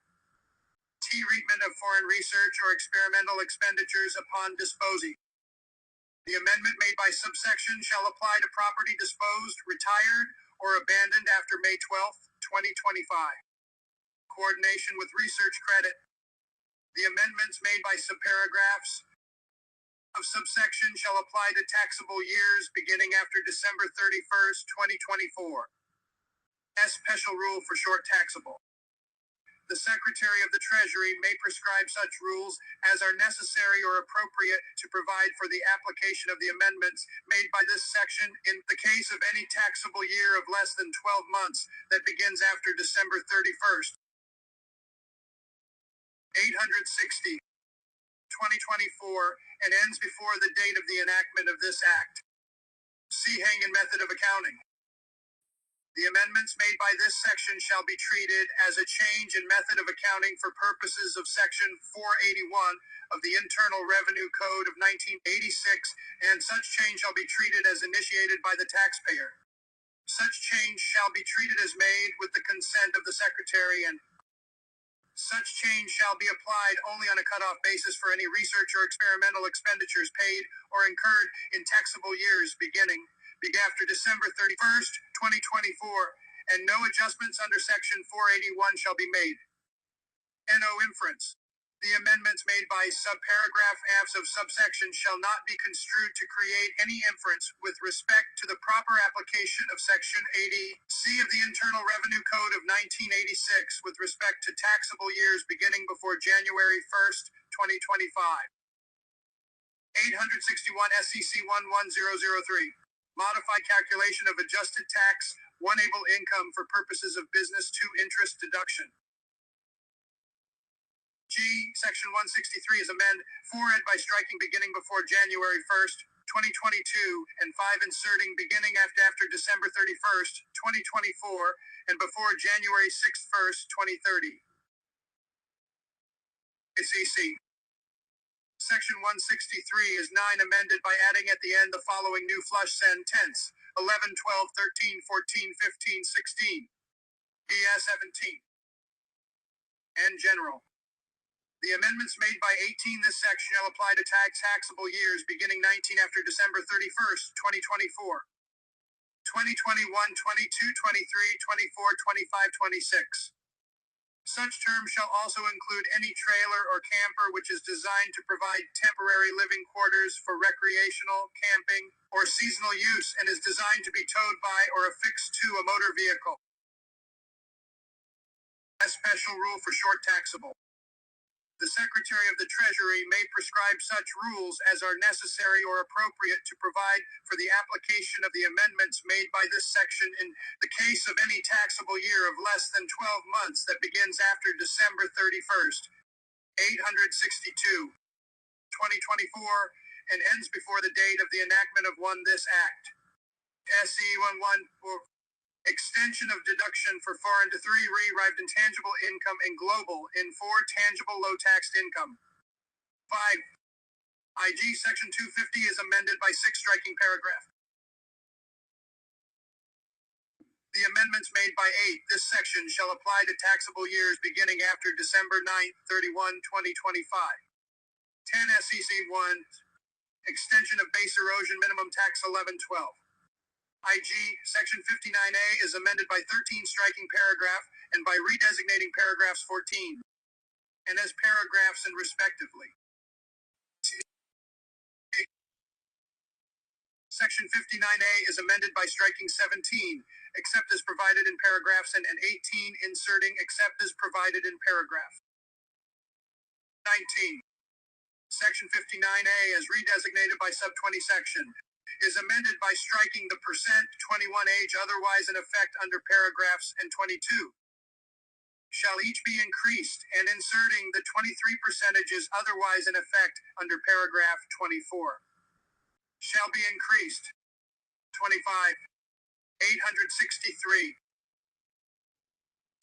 Treatment of foreign research or experimental expenditures upon disposing. The amendment made by subsection shall apply to property disposed, retired, or abandoned after May 12, 2025. Coordination with research credit. The amendments made by subparagraphs of subsection shall apply to taxable years beginning after December 31st, 2024. Special rule for short taxable. The Secretary of the Treasury may prescribe such rules as are necessary or appropriate to provide for the application of the amendments made by this section in the case of any taxable year of less than 12 months that begins after December 31st. 860. 2024 and ends before the date of the enactment of this Act. See Hanging Method of Accounting. The amendments made by this section shall be treated as a change in method of accounting for purposes of Section 481 of the Internal Revenue Code of 1986, and such change shall be treated as initiated by the taxpayer. Such change shall be treated as made with the consent of the Secretary, and such change shall be applied only on a cutoff basis for any research or experimental expenditures paid or incurred in taxable years beginning after December 31st, 2024, and no adjustments under Section 481 shall be made. No inference. The amendments made by subparagraph Fs of subsection shall not be construed to create any inference with respect to the proper application of Section 80C of the Internal Revenue Code of 1986 with respect to taxable years beginning before January 1st, 2025. 861 SEC 11003. Modified calculation of adjusted tax, one-able income for purposes of business to interest deduction. G. Section 163 is amend 4 by striking beginning before January 1st, 2022, and 5 inserting beginning after December 31st, 2024, and before January 6th, 2030. SEC. Section 163 is 9 amended by adding at the end the following new flush sentence: 11, 12, 13, 14, 15, 16. BS 17. And general. The amendments made by 18 this section shall apply to taxable years beginning 19 after December 31st, 2024. 2021, 22, 23, 24, 25, 26. Such terms shall also include any trailer or camper which is designed to provide temporary living quarters for recreational, camping, or seasonal use and is designed to be towed by or affixed to a motor vehicle. A special rule for short taxable. The Secretary of the Treasury may prescribe such rules as are necessary or appropriate to provide for the application of the amendments made by this section in the case of any taxable year of less than 12 months that begins after December 31st, 862, 2024, and ends before the date of the enactment of this Act. SE 11 for extension of deduction for foreign to 3 derived intangible income and global in 4 tangible low-taxed income. 5. IG Section 250 is amended by 6 striking paragraph. The amendments made by this section shall apply to taxable years beginning after December 9th, 31, 2025. 10 SEC 1, extension of base erosion minimum tax 1112. IG, Section 59A is amended by 13 striking paragraph and by redesignating paragraphs 14 and as paragraphs and respectively. Section 59A is amended by striking 17, except as provided in paragraphs and 18 inserting except as provided in paragraph 19. Section 59A as redesignated by sub 20 section is amended by striking the percent 21 age otherwise in effect under paragraphs and 22 shall each be increased and inserting the 23 percentages otherwise in effect under paragraph 24 shall be increased 25 863.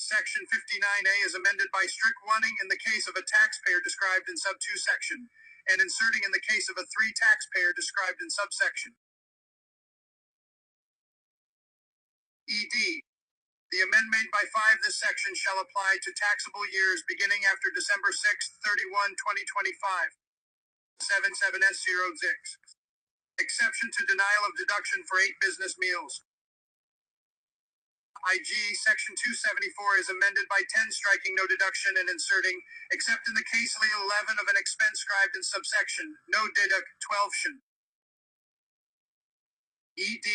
Section 59A is amended by strict oneing in the case of a taxpayer described in sub 2 section and inserting in the case of a 3 taxpayer described in subsection ED. The amendment by 5 this section shall apply to taxable years beginning after December 6th, 31, 2025. 77S06. Exception to denial of deduction for 8 business meals. IG Section 274 is amended by 10 striking no deduction and inserting, except in the case 11 of an expense scribed in subsection, no deduct 12 ED.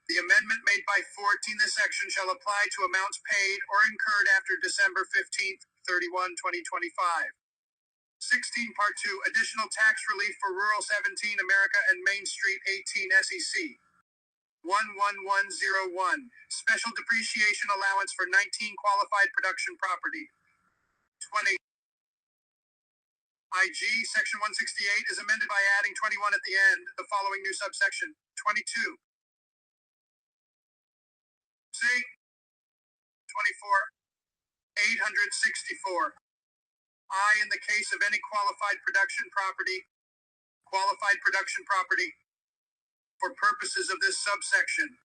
The amendment made by 14 this section shall apply to amounts paid or incurred after December 15th, 31, 2025. 16 Part 2 Additional tax relief for Rural 17 America and Main Street 18 SEC. 11101 Special depreciation allowance for 19 qualified production property. 20 IG Section 168 is amended by adding 21 at the end, the following new subsection 22. C 24 864. I in the case of any qualified production property for purposes of this subsection.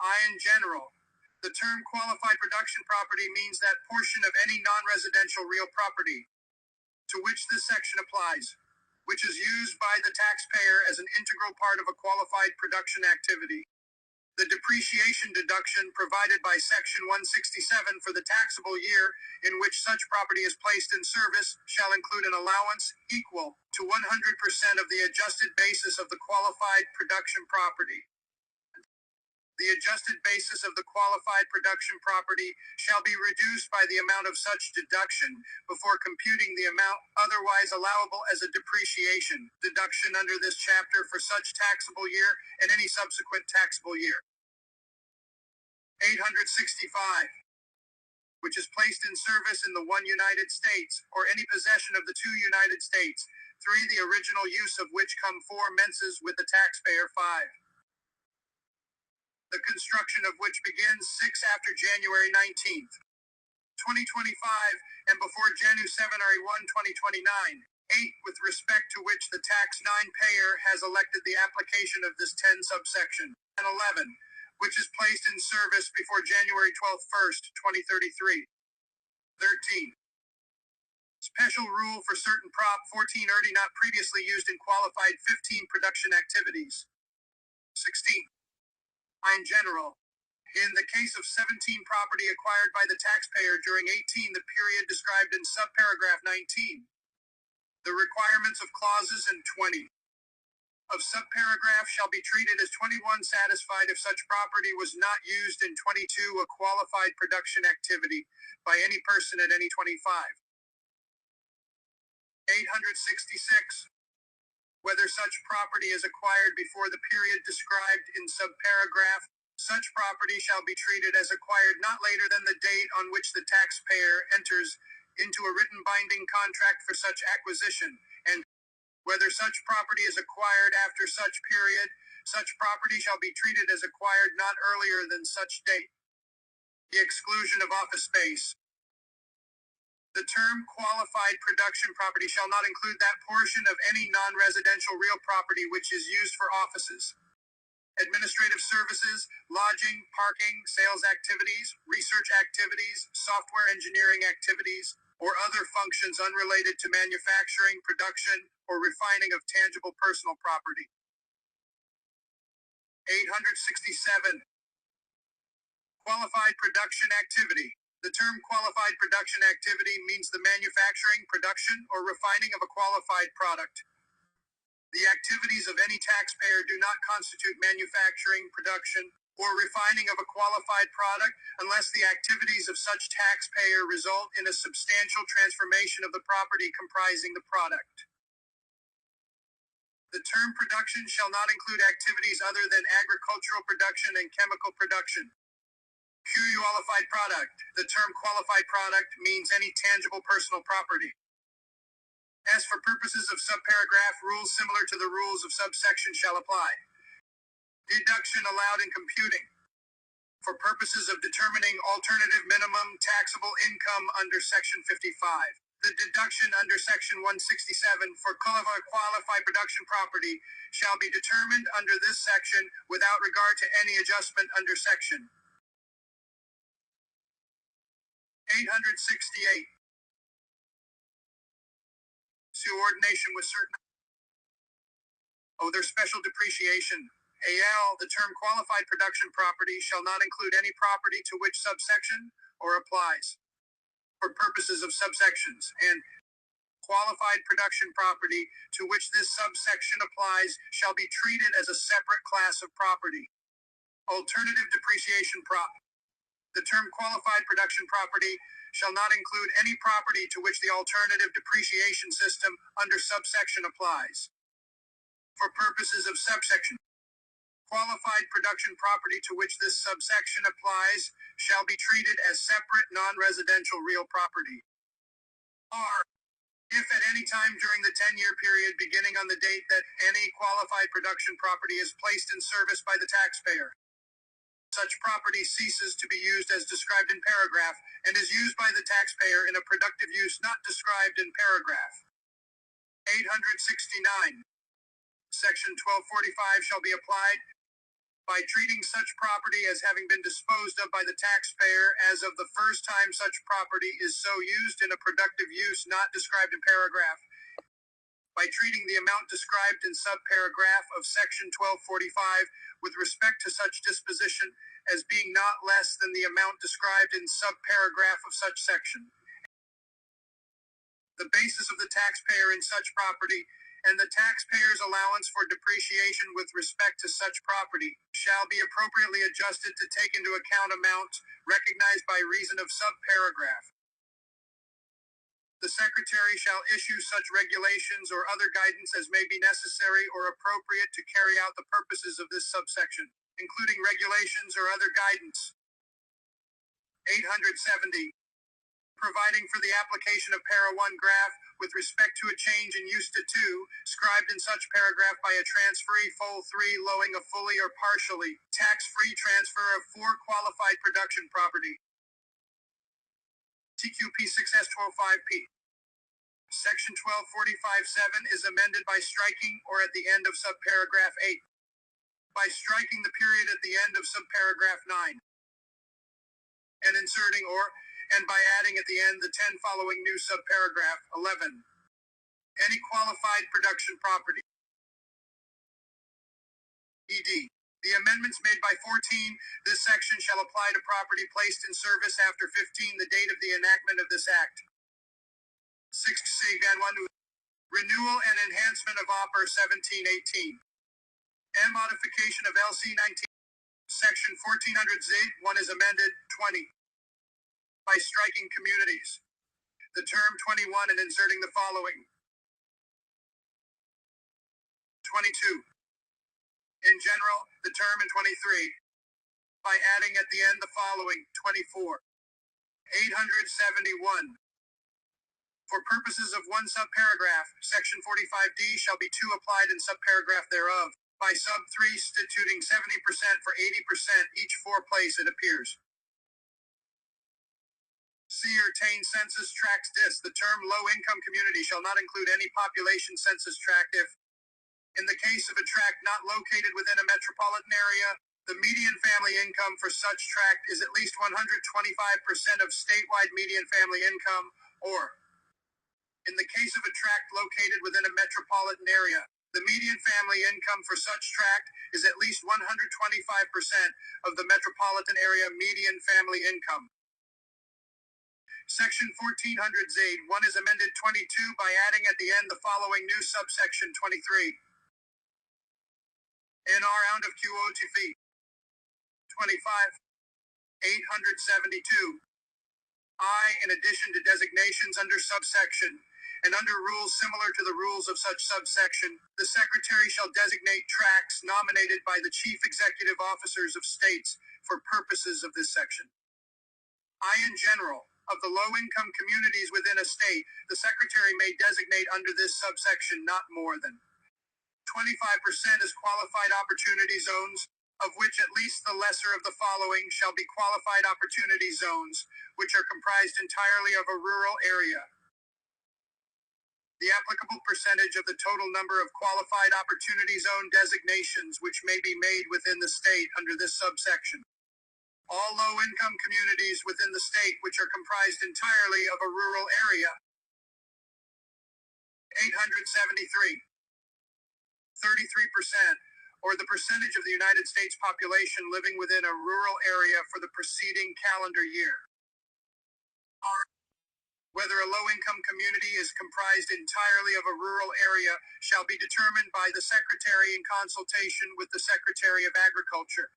I in general. The term qualified production property means that portion of any non-residential real property to which this section applies, which is used by the taxpayer as an integral part of a qualified production activity. The depreciation deduction provided by Section 167 for the taxable year in which such property is placed in service shall include an allowance equal to 100% of the adjusted basis of the qualified production property. The adjusted basis of the qualified production property shall be reduced by the amount of such deduction before computing the amount otherwise allowable as a depreciation deduction under this chapter for such taxable year and any subsequent taxable year. 865. Which is placed in service in the one United States or any possession of the 2 United States, 3 the original use of which come 4 menses with the taxpayer 5. The construction of which begins 6 after January 19th, 2025, and before January 1, 2029. 8 with respect to which the tax 9 payer has elected the application of this 10 subsection. And 11, which is placed in service before January 1st, 2033. 13. Special rule for certain Prop 14 already not previously used in qualified 15 production activities. 16. In general, in the case of 17 property acquired by the taxpayer during 18 the period described in subparagraph 19. The requirements of clauses in 20 of subparagraph shall be treated as 21 satisfied if such property was not used in 22 a qualified production activity by any person at any 25. 866. Whether such property is acquired before the period described in subparagraph, such property shall be treated as acquired not later than the date on which the taxpayer enters into a written binding contract for such acquisition, and whether such property is acquired after such period, such property shall be treated as acquired not earlier than such date. The exclusion of office space. The term qualified production property shall not include that portion of any non-residential real property which is used for offices, administrative services, lodging, parking, sales activities, research activities, software engineering activities, or other functions unrelated to manufacturing, production, or refining of tangible personal property. 867. Qualified production activity. The term qualified production activity means the manufacturing, production, or refining of a qualified product. The activities of any taxpayer do not constitute manufacturing, production, or refining of a qualified product unless the activities of such taxpayer result in a substantial transformation of the property comprising the product. The term production shall not include activities other than agricultural production and chemical production. Qualified product. The term qualified product means any tangible personal property. As for purposes of subparagraph, rules similar to the rules of subsection shall apply. Deduction allowed in computing. For purposes of determining alternative minimum taxable income under Section 55. The deduction under Section 167 for qualified production property shall be determined under this section without regard to any adjustment under Section 868. Subordination with certain. Their special depreciation. AL, the term qualified production property shall not include any property to which subsection or applies. For purposes of subsections, and qualified production property to which this subsection applies shall be treated as a separate class of property. Alternative depreciation prop. The term qualified production property shall not include any property to which the alternative depreciation system under subsection applies. For purposes of subsection, qualified production property to which this subsection applies shall be treated as separate non-residential real property. R. If at any time during the 10-year period beginning on the date that any qualified production property is placed in service by the taxpayer, such property ceases to be used as described in paragraph and is used by the taxpayer in a productive use not described in paragraph 869. Section 1245 shall be applied by treating such property as having been disposed of by the taxpayer as of the first time such property is so used in a productive use not described in paragraph, by treating the amount described in subparagraph of Section 1245 with respect to such disposition as being not less than the amount described in subparagraph of such section. The basis of the taxpayer in such property and the taxpayer's allowance for depreciation with respect to such property shall be appropriately adjusted to take into account amounts recognized by reason of subparagraph. The Secretary shall issue such regulations or other guidance as may be necessary or appropriate to carry out the purposes of this subsection, including regulations or other guidance. 870. Providing for the application of para 1 graph with respect to a change in use to 2, scribed in such paragraph by a transferee full 3 lowing a fully or partially tax-free transfer of 4 qualified production property. TQP 6S125P. Section 1245(7) is amended by striking or at the end of subparagraph 8. By striking the period at the end of subparagraph 9. And inserting or, and by adding at the end the 10 following new subparagraph 11. Any qualified production property. ED. The amendments made by 14, this section shall apply to property placed in service after 15, the date of the enactment of this act. 6. Renewal and enhancement of OPR 1718. And modification of LC 19. Section 1400Z1 is amended. 20. By striking communities. The term 21 and inserting the following. 22. In general, the term in 23, by adding at the end the following, 24. 871. For purposes of one subparagraph, Section 45D shall be 2 applied in subparagraph thereof, by sub 3 instituting 70% for 80% each 4 place it appears. See Retained Census Tracts Dis. The term low-income community shall not include any population census tract if In the case of a tract not located within a metropolitan area, the median family income for such tract is at least 125% of statewide median family income, or, in the case of a tract located within a metropolitan area, the median family income for such tract is at least 125% of the metropolitan area median family income. Section 1400Z1 is amended 22 by adding at the end the following new subsection 23. NR round of QOTF 25 872 I, in addition to designations under subsection, and under rules similar to the rules of such subsection, the Secretary shall designate tracts nominated by the Chief Executive Officers of states for purposes of this section. I, in general, of the low-income communities within a state, the Secretary may designate under this subsection not more than 25% as qualified opportunity zones, of which at least the lesser of the following shall be qualified opportunity zones, which are comprised entirely of a rural area. The applicable percentage of the total number of qualified opportunity zone designations which may be made within the state under this subsection. All low-income communities within the state which are comprised entirely of a rural area. 873. 33%, or the percentage of the United States population living within a rural area for the preceding calendar year. Whether a low-income community is comprised entirely of a rural area shall be determined by the Secretary in consultation with the Secretary of Agriculture.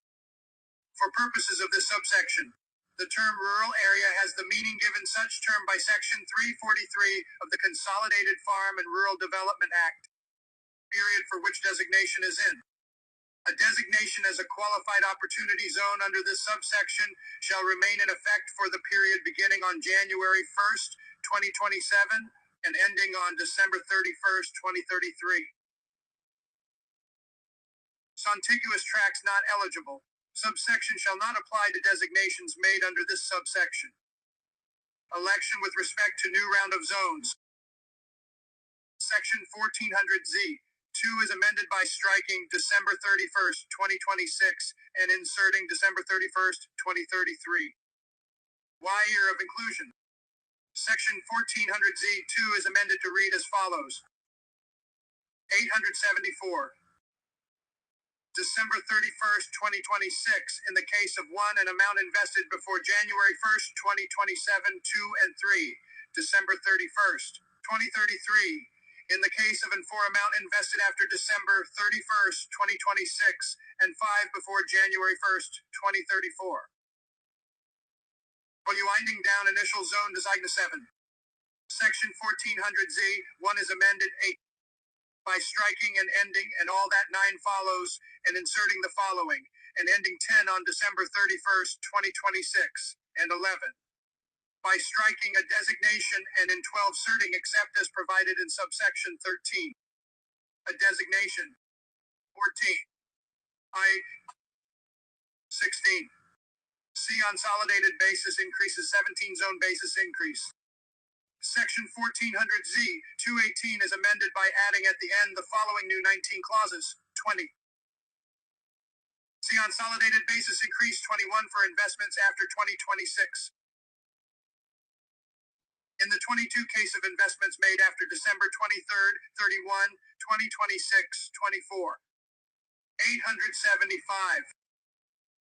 For purposes of this subsection, the term rural area has the meaning given such term by Section 343 of the Consolidated Farm and Rural Development Act, period for which designation is in. A designation as a qualified opportunity zone under this subsection shall remain in effect for the period beginning on January 1st, 2027, and ending on December 31st, 2033. Contiguous tracts not eligible. Subsection shall not apply to designations made under this subsection. Election with respect to new round of zones. Section 1400Z. 2 is amended by striking December 31st, 2026, and inserting December 31st, 2033. Y year of inclusion. Section 1400Z2 is amended to read as follows. 874. December 31st, 2026, in the case of 1, an amount invested before January 1st, 2027, 2 and 3. December 31st, 2033. In the case of and for amount invested after December 31st, 2026, and 5 before January 1st, 2034. While you winding down initial zone design 7. Section 1400Z1 is amended 8 by striking and ending and all that 9 follows and inserting the following and ending 10 on December 31st, 2026, and 11. By striking a designation and in 12 inserting except as provided in subsection 13. A designation. 14. I. 16. C consolidated basis increases 17 zone basis increase. Section 1400Z 218 is amended by adding at the end the following new 19 clauses. 20. C consolidated basis increase 21 for investments after 2026. In the 22 case of investments made after December 23rd, 31, 2026, 24. 875.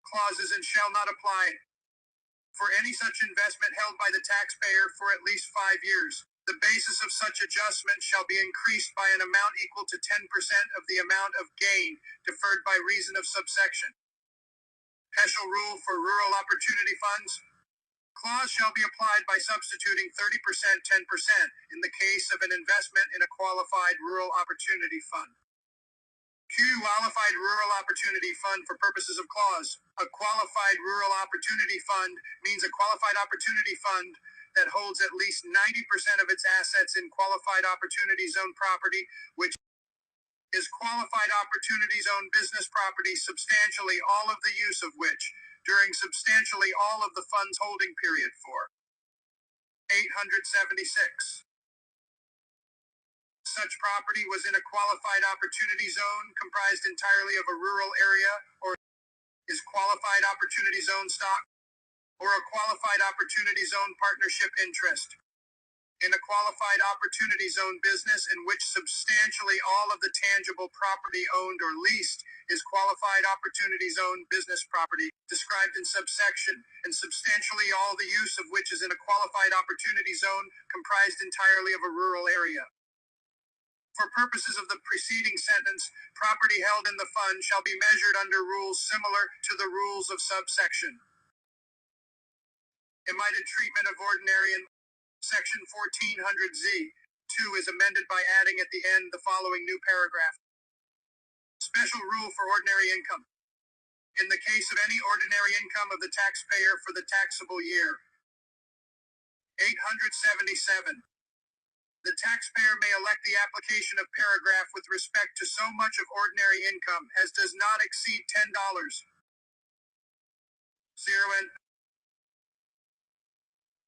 Clauses and shall not apply for any such investment held by the taxpayer for at least 5 years. The basis of such adjustment shall be increased by an amount equal to 10% of the amount of gain deferred by reason of subsection. Special rule for rural opportunity funds. Clause shall be applied by substituting 30%, 10% in the case of an investment in a qualified rural opportunity fund. Qualified Rural Opportunity Fund for purposes of clause. A qualified rural opportunity fund means a qualified opportunity fund that holds at least 90% of its assets in qualified opportunity zone property, which is qualified opportunity zone business property, substantially all of the use of which during substantially all of the fund's holding period for 876. Such property was in a qualified opportunity zone comprised entirely of a rural area, or is qualified opportunity zone stock, or a qualified opportunity zone partnership interest. In a qualified opportunity zone business in which substantially all of the tangible property owned or leased is qualified opportunity zone business property described in subsection, and substantially all the use of which is in a qualified opportunity zone comprised entirely of a rural area. For purposes of the preceding sentence, property held in the fund shall be measured under rules similar to the rules of subsection. Omitted treatment of ordinary and Section 1400Z 2 is amended by adding at the end the following new paragraph. Special rule for ordinary income. In the case of any ordinary income of the taxpayer for the taxable year. 877. The taxpayer may elect the application of paragraph with respect to so much of ordinary income as does not exceed $10. 0 and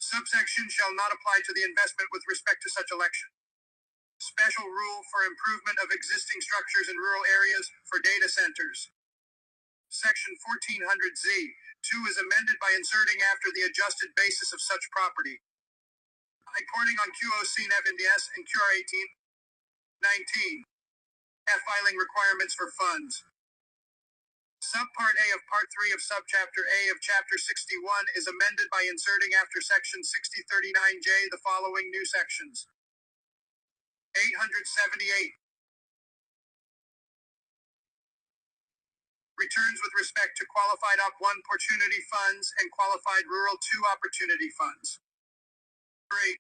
subsection shall not apply to the investment with respect to such election. Special rule for improvement of existing structures in rural areas for data centers. Section 1400Z 2 is amended by inserting after the adjusted basis of such property. According on QOC NEVNDS and QR 1819. F filing requirements for funds. Subpart A of Part 3 of Subchapter A of Chapter 61 is amended by inserting after Section 6039J the following new sections. 878. Returns with respect to qualified Op 1 opportunity funds and qualified Rural 2 opportunity funds. 3.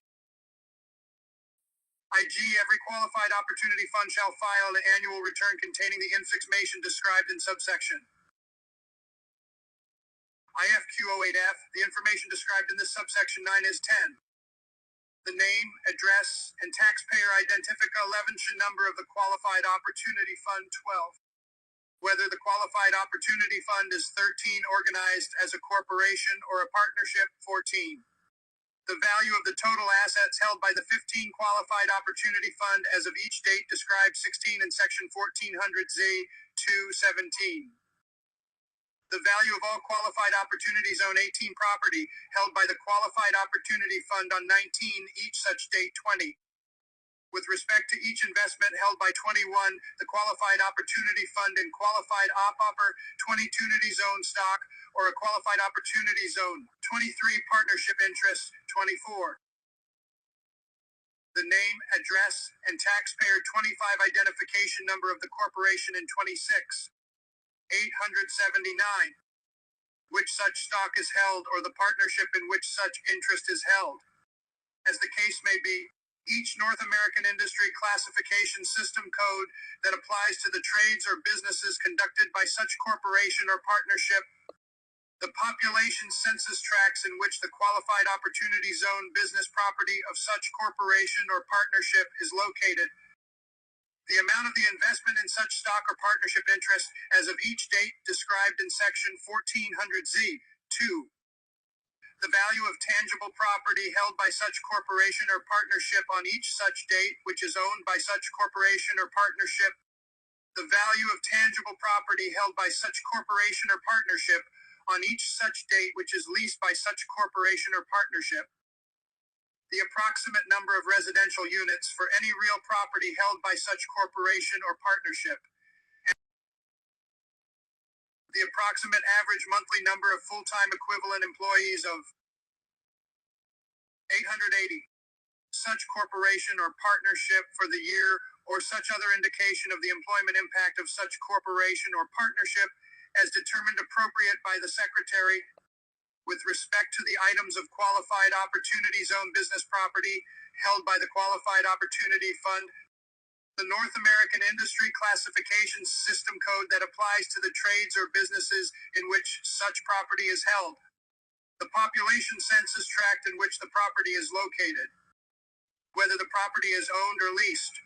IG. Every qualified opportunity fund shall file an annual return containing the information described in subsection. IFQ08F. The information described in this subsection 9 is 10. The name, address, and taxpayer identifica 11 number of the qualified opportunity fund 12. Whether the qualified opportunity fund is 13 organized as a corporation or a partnership 14. The value of the total assets held by the 15 qualified opportunity fund as of each date described 16 in section 1400Z 217. The value of all qualified opportunity zone 18 property held by the qualified opportunity fund on 19 each such date 20. With respect to each investment held by 21, the qualified opportunity fund and qualified OPOPER 22 zone stock or a qualified opportunity zone 23 partnership interest 24. The name, address, and taxpayer 25 identification number of the corporation in 26. 879. Which such stock is held or the partnership in which such interest is held. As the case may be, each North American Industry Classification System code that applies to the trades or businesses conducted by such corporation or partnership, the population census tracts in which the qualified opportunity zone business property of such corporation or partnership is located, the amount of the investment in such stock or partnership interest as of each date described in section 1400Z 2. The value of tangible property held by such corporation or partnership on each such date which is owned by such corporation or partnership. The value of tangible property held by such corporation or partnership on each such date which is leased by such corporation or partnership. The approximate number of residential units for any real property held by such corporation or partnership. The approximate average monthly number of full-time equivalent employees of 880. Such corporation or partnership for the year or such other indication of the employment impact of such corporation or partnership as determined appropriate by the Secretary with respect to the items of qualified opportunity zone business property held by the Qualified Opportunity Fund. The North American Industry Classification System code that applies to the trades or businesses in which such property is held. The population census tract in which the property is located. Whether the property is owned or leased.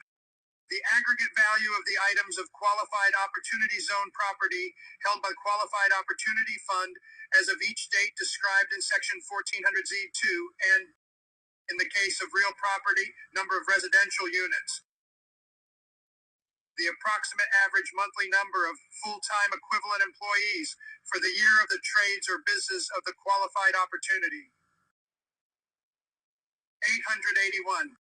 The aggregate value of the items of qualified opportunity zone property held by Qualified Opportunity Fund as of each date described in section 1400Z2 and, in the case of real property, number of residential units. The approximate average monthly number of full-time equivalent employees for the year of the trades or business of the qualified opportunity. 881.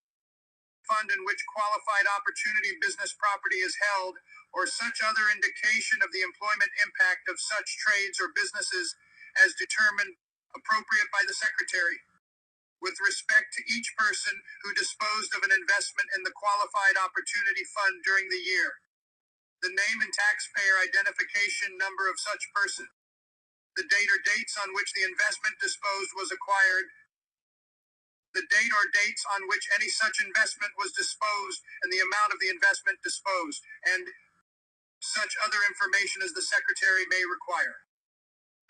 Fund in which qualified opportunity business property is held, or such other indication of the employment impact of such trades or businesses as determined appropriate by the Secretary. With respect to each person who disposed of an investment in the qualified opportunity fund during the year, the name and taxpayer identification number of such person, the date or dates on which the investment disposed was acquired, the date or dates on which any such investment was disposed and the amount of the investment disposed, and such other information as the Secretary may require.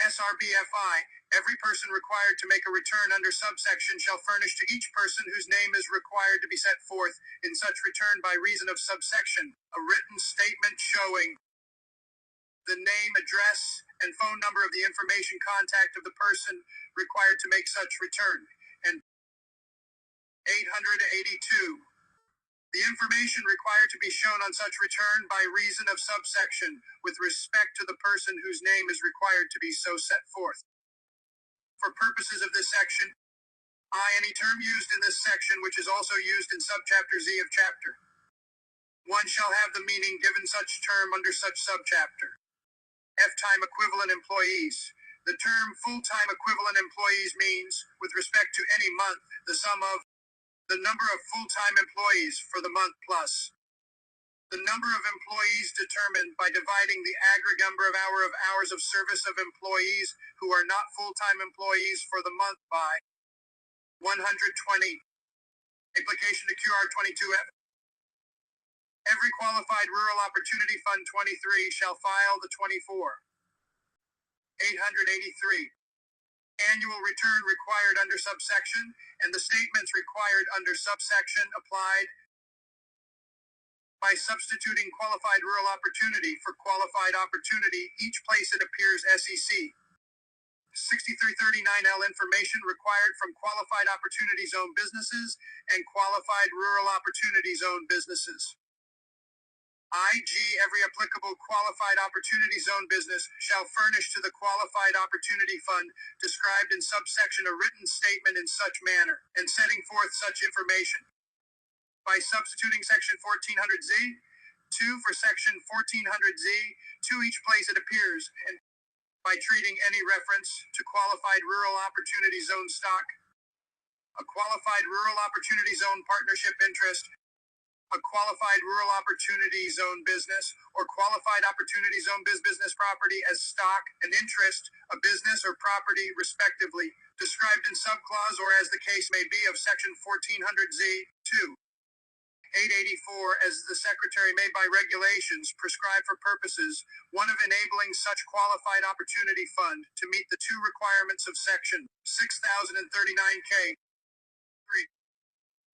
SRBFI, every person required to make a return under subsection shall furnish to each person whose name is required to be set forth in such return by reason of subsection a written statement showing the name, address, and phone number of the information contact of the person required to make such return. And 882. The information required to be shown on such return by reason of subsection with respect to the person whose name is required to be so set forth. For purposes of this section, any term used in this section which is also used in subchapter Z of chapter 1 shall have the meaning given such term under such subchapter. F-time equivalent employees. The term full-time equivalent employees means, with respect to any month, the sum of the number of full-time employees for the month plus the number of employees determined by dividing the aggregate number of hours of service of employees who are not full-time employees for the month by 120. Application to QR 22F. Every qualified rural opportunity fund 23 shall file the 24. 883. Annual return required under subsection, and the statements required under subsection applied by substituting qualified rural opportunity for qualified opportunity each place it appears SEC. 6339L information required from qualified opportunity zone businesses and qualified rural opportunity zone businesses. IG. Every applicable qualified opportunity zone business shall furnish to the Qualified Opportunity Fund described in subsection a written statement in such manner, and setting forth such information. By substituting section 1400Z, 2 for section 1400Z, to each place it appears, and by treating any reference to qualified rural opportunity zone stock, a qualified rural opportunity zone partnership interest, a qualified rural opportunity zone business, or qualified opportunity zone business property as stock, an interest, a business or property, respectively, described in subclause or as the case may be of section 1400Z, 2. 884, as the Secretary may by regulations prescribe for purposes, one of enabling such qualified opportunity fund to meet the two requirements of section 6039K. 3.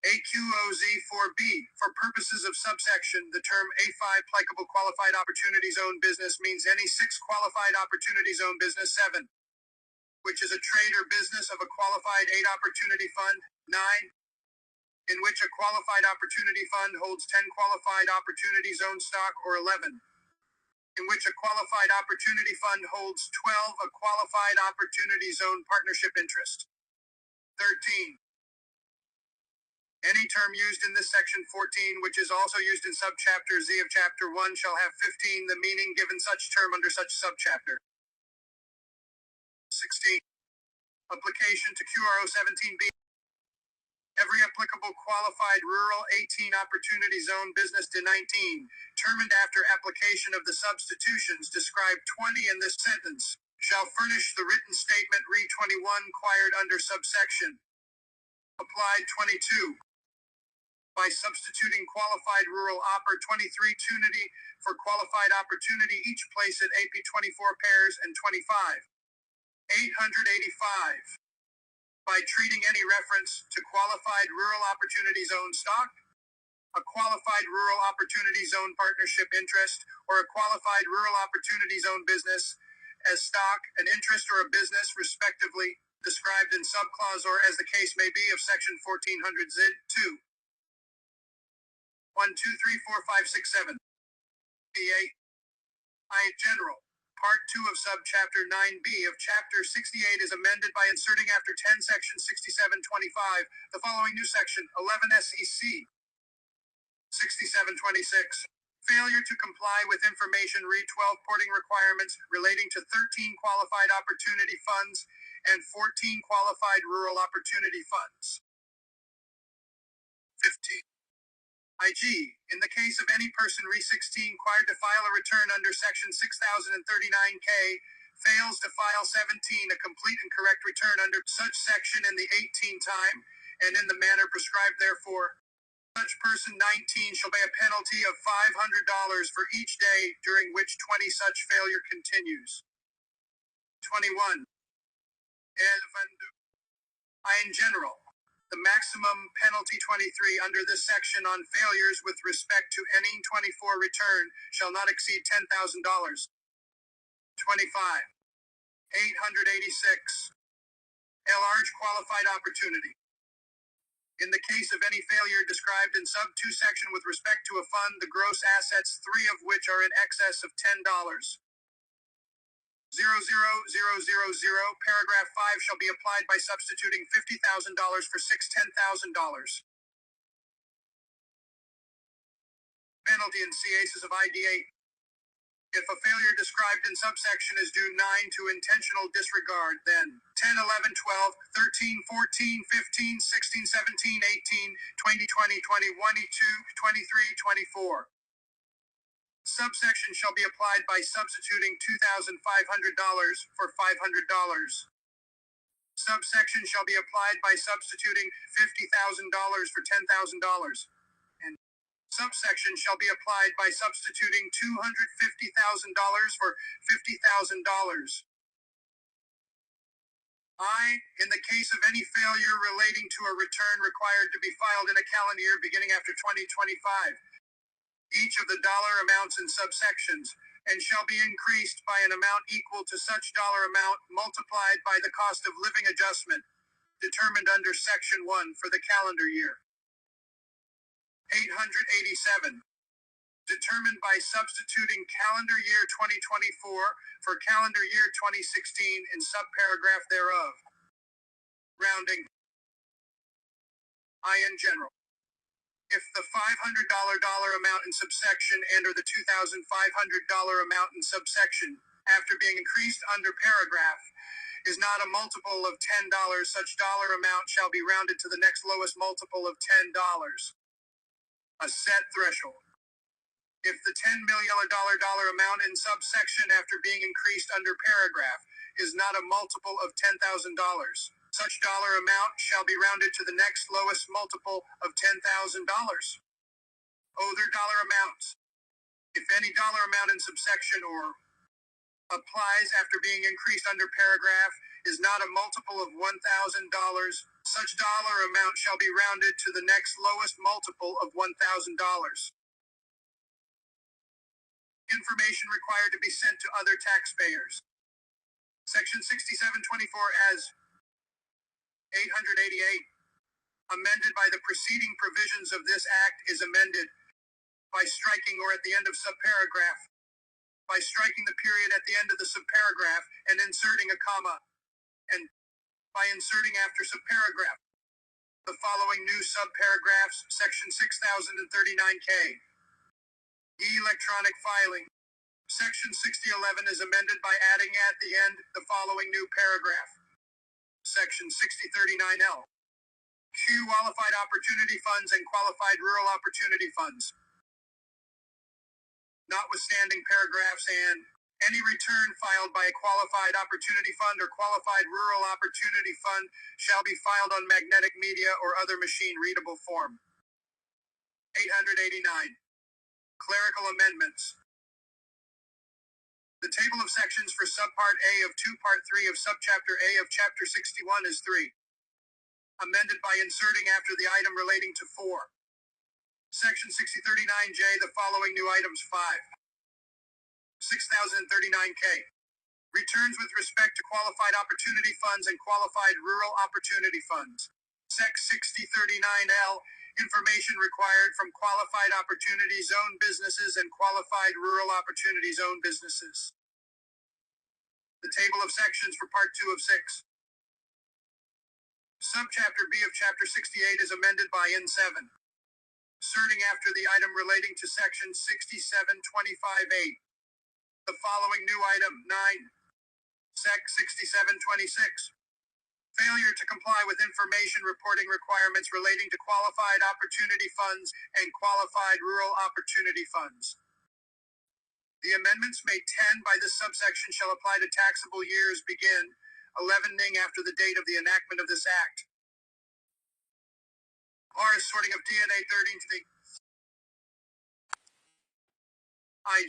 AQOZ4B, for purposes of subsection, the term A5 applicable qualified opportunity zone business means any 6 qualified opportunity zone business 7, which is a trade or business of a qualified 8 opportunity fund, 9, in which a qualified opportunity fund holds 10 qualified opportunity zone stock, or 11, in which a qualified opportunity fund holds 12 a qualified opportunity zone partnership interest. 13. Any term used in this section 14, which is also used in subchapter Z of chapter 1, shall have 15 the meaning given such term under such subchapter. 16. Application to QRO 17B. Every applicable qualified rural 18 opportunity zone business to 19, termed after application of the substitutions described 20 in this sentence, shall furnish the written statement re 21 required under subsection. Applied 22. By substituting qualified rural oppor 23 tunity for qualified opportunity each place at AP 24 pairs and 25. 885. By treating any reference to qualified rural opportunity zone stock, a qualified rural opportunity zone partnership interest, or a qualified rural opportunity zone business as stock, an interest, or a business, respectively, described in subclause or as the case may be of section 1400Z, 2. 1, 2, 3, 4, 5, 6, 7. 68. I. General. Part 2 of Subchapter 9b of Chapter 68 is amended by inserting after 10 Section 6725 the following new section, 11 SEC 6726. Failure to comply with information read 12 porting requirements relating to 13 qualified opportunity funds and 14 qualified rural opportunity funds. 15. IG. In the case of any person re-16 required to file a return under Section 6039K, fails to file 17 a complete and correct return under such section in the 18 time and in the manner prescribed therefore, such person 19 shall pay a penalty of $500 for each day during which 20 such failure continues. 21. I. In general. The maximum penalty 23 under this section on failures with respect to any 24 return shall not exceed $10,000. 25. 886. A large qualified opportunity. In the case of any failure described in sub 2 section with respect to a fund, the gross assets 3 of which are in excess of $10. 00000, paragraph 5 shall be applied by substituting $50,000 for $10,000. Penalty in cases of ID8. If a failure described in subsection is due 9 to intentional disregard, then 10, 11, 12, 13, 14, 15, 16, 17, 18, 20, 20, 21, 22, 23, 24. Subsection shall be applied by substituting $2,500 for $500. Subsection shall be applied by substituting $50,000 for $10,000. And subsection shall be applied by substituting $250,000 for $50,000. I. In the case of any failure relating to a return required to be filed in a calendar year beginning after 2025, each of the dollar amounts in subsections, and shall be increased by an amount equal to such dollar amount multiplied by the cost of living adjustment, determined under Section 1 for the calendar year. 887. Determined by substituting calendar year 2024 for calendar year 2016 in subparagraph thereof. Rounding. I. In general. If the $500 amount in subsection and or the $2,500 amount in subsection, after being increased under paragraph, is not a multiple of $10, such dollar amount shall be rounded to the next lowest multiple of $10. A set threshold. If the $10 million amount in subsection after being increased under paragraph is not a multiple of $10,000, such dollar amount shall be rounded to the next lowest multiple of $10,000. Other dollar amounts. If any dollar amount in subsection or applies after being increased under paragraph is not a multiple of $1,000, such dollar amount shall be rounded to the next lowest multiple of $1,000. Information required to be sent to other taxpayers. Section 6724 as 888, amended by the preceding provisions of this Act, is amended by striking or at the end of subparagraph, by striking the period at the end of the subparagraph and inserting a comma, and by inserting after subparagraph the following new subparagraphs, Section 6039K. Electronic filing. Section 6011 is amended by adding at the end the following new paragraph. Section 6039L. Qualified opportunity funds and qualified rural opportunity funds. Notwithstanding paragraphs and any return filed by a qualified opportunity fund or qualified rural opportunity fund shall be filed on magnetic media or other machine readable form. 889. Clerical amendments. The table of sections for Subpart A of 2 Part 3 of Subchapter A of Chapter 61 is 3. Amended by inserting after the item relating to 4. Section 6039J the following new items 5. 6039K. Returns with respect to qualified opportunity funds and qualified rural opportunity funds. Sec 6039L Information required from qualified opportunity zone businesses and qualified rural opportunity zone businesses. The table of sections for Part 2 of 6. Subchapter B of Chapter 68 is amended by N7. Inserting after the item relating to Section 6725A. The following new item, 9. Sec. 6726. Failure to comply with information reporting requirements relating to qualified opportunity funds and qualified rural opportunity funds. The amendments made 10 by this subsection shall apply to taxable years begin 11ing after the date of the enactment of this Act. R is sorting of DNA 13 to the I.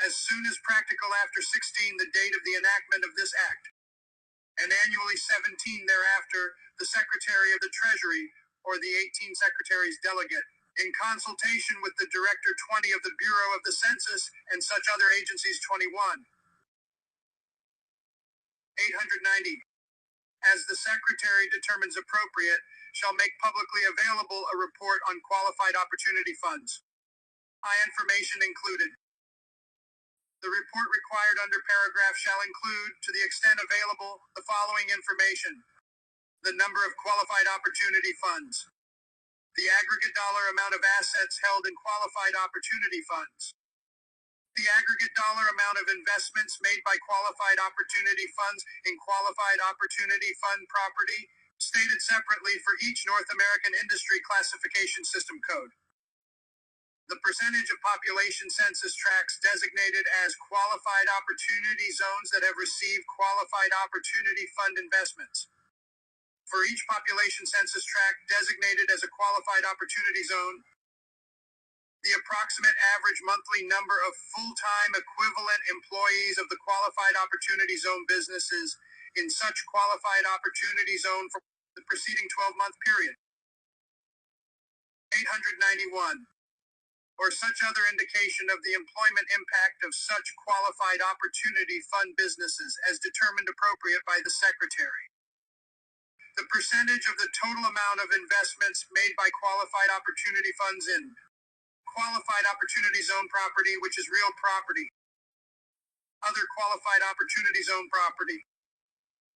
As soon as practical after 16 the date of the enactment of this Act, and annually 17 thereafter, the Secretary of the Treasury, or the 18 Secretaries Delegate, in consultation with the Director 20 of the Bureau of the Census and such other agencies 21. 890. As the Secretary determines appropriate, shall make publicly available a report on qualified opportunity funds. I. Information included. The report required under paragraph shall include, to the extent available, the following information: the number of qualified opportunity funds, the aggregate dollar amount of assets held in qualified opportunity funds, the aggregate dollar amount of investments made by qualified opportunity funds in qualified opportunity fund property, stated separately for each North American Industry Classification System code. The percentage of population census tracts designated as qualified opportunity zones that have received qualified opportunity fund investments. For each population census tract designated as a qualified opportunity zone, the approximate average monthly number of full-time equivalent employees of the qualified opportunity zone businesses in such qualified opportunity zone for the preceding 12-month period. 891. Or such other indication of the employment impact of such qualified opportunity fund businesses as determined appropriate by the Secretary. The percentage of the total amount of investments made by qualified opportunity funds in qualified opportunity zone property, which is real property, other qualified opportunity zone property.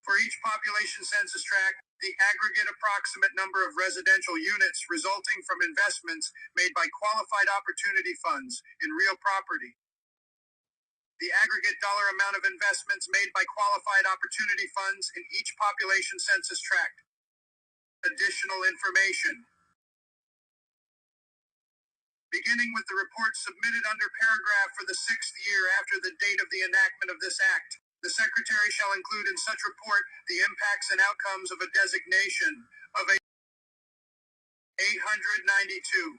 For each population census tract, the aggregate approximate number of residential units resulting from investments made by qualified opportunity funds in real property. The aggregate dollar amount of investments made by qualified opportunity funds in each population census tract. Additional information. Beginning with the report submitted under paragraph for the 6th year after the date of the enactment of this Act, the Secretary shall include in such report the impacts and outcomes of a designation of a 892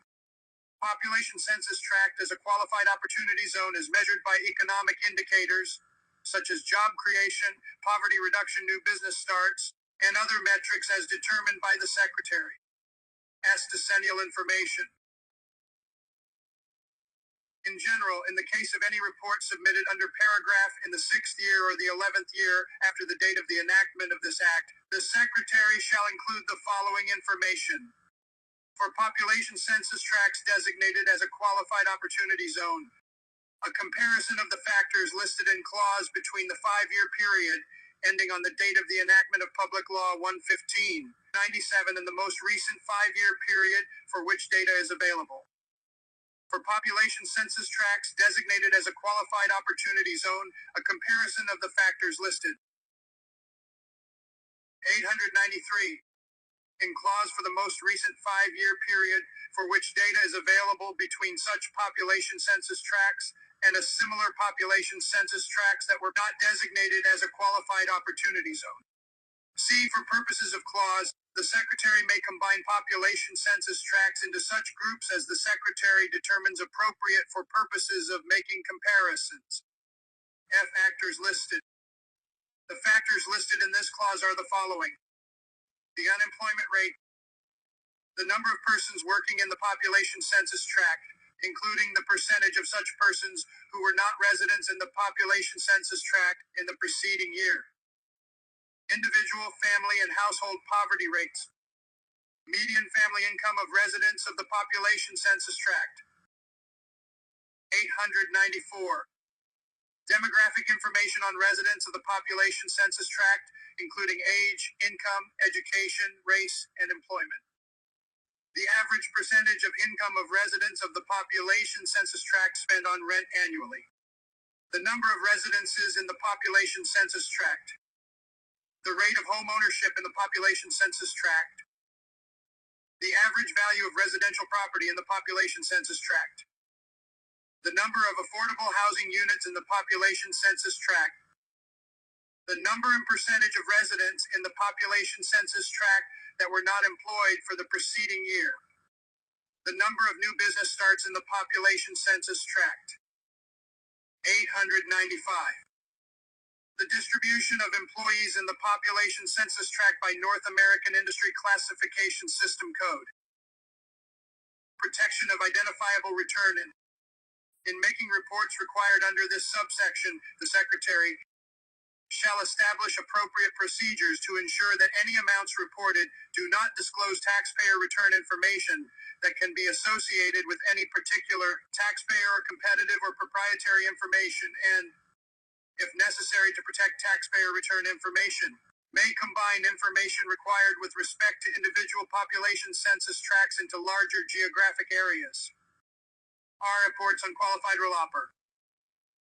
population census tract as a qualified opportunity zone is measured by economic indicators such as job creation, poverty reduction, new business starts, and other metrics as determined by the Secretary. S. Decennial information. In general, in the case of any report submitted under paragraph in the 6th year or the 11th year after the date of the enactment of this Act, the Secretary shall include the following information. For population census tracts designated as a qualified opportunity zone, a comparison of the factors listed in clause between the 5-year period ending on the date of the enactment of Public Law 115/97 and the most recent 5-year period for which data is available. For population census tracts designated as a qualified opportunity zone, a comparison of the factors listed. 893. In clause for the most recent 5-year period for which data is available between such population census tracts and a similar population census tracts that were not designated as a qualified opportunity zone. C. For purposes of clause, the Secretary may combine population census tracts into such groups as the Secretary determines appropriate for purposes of making comparisons. F. Factors listed. The factors listed in this clause are the following: the unemployment rate, the number of persons working in the population census tract, including the percentage of such persons who were not residents in the population census tract in the preceding year, individual, family, and household poverty rates, Median family income of residents of the population census tract, 894. Demographic information on residents of the population census tract, including age, income, education, race, and employment. The average percentage of income of residents of the population census tract spend on rent annually. The number of residences in the population census tract. The rate of home ownership in the population census tract. The average value of residential property in the population census tract. The number of affordable housing units in the population census tract. The number and percentage of residents in the population census tract that were not employed for the preceding year. The number of new business starts in the population census tract. 895. The distribution of employees in the population census tract by North American Industry Classification System Code. Protection of identifiable return in making reports required under this subsection, the Secretary shall establish appropriate procedures to ensure that any amounts reported do not disclose taxpayer return information that can be associated with any particular taxpayer or competitive or proprietary information and, if necessary to protect taxpayer return information, may combine information required with respect to individual population census tracts into larger geographic areas. R. Reports on qualified rural operator.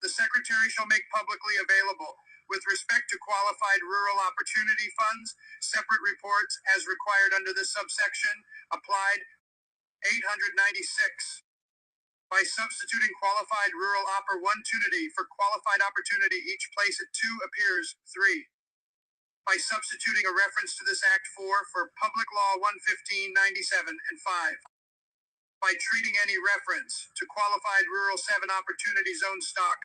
The Secretary shall make publicly available, with respect to qualified rural opportunity funds, separate reports as required under this subsection, applied 896. By substituting qualified rural opportunity for qualified opportunity, each place at 2 appears 3. By substituting a reference to this Act 4 for Public Law 11597 and 5. By treating any reference to qualified rural 7 opportunity zone stock,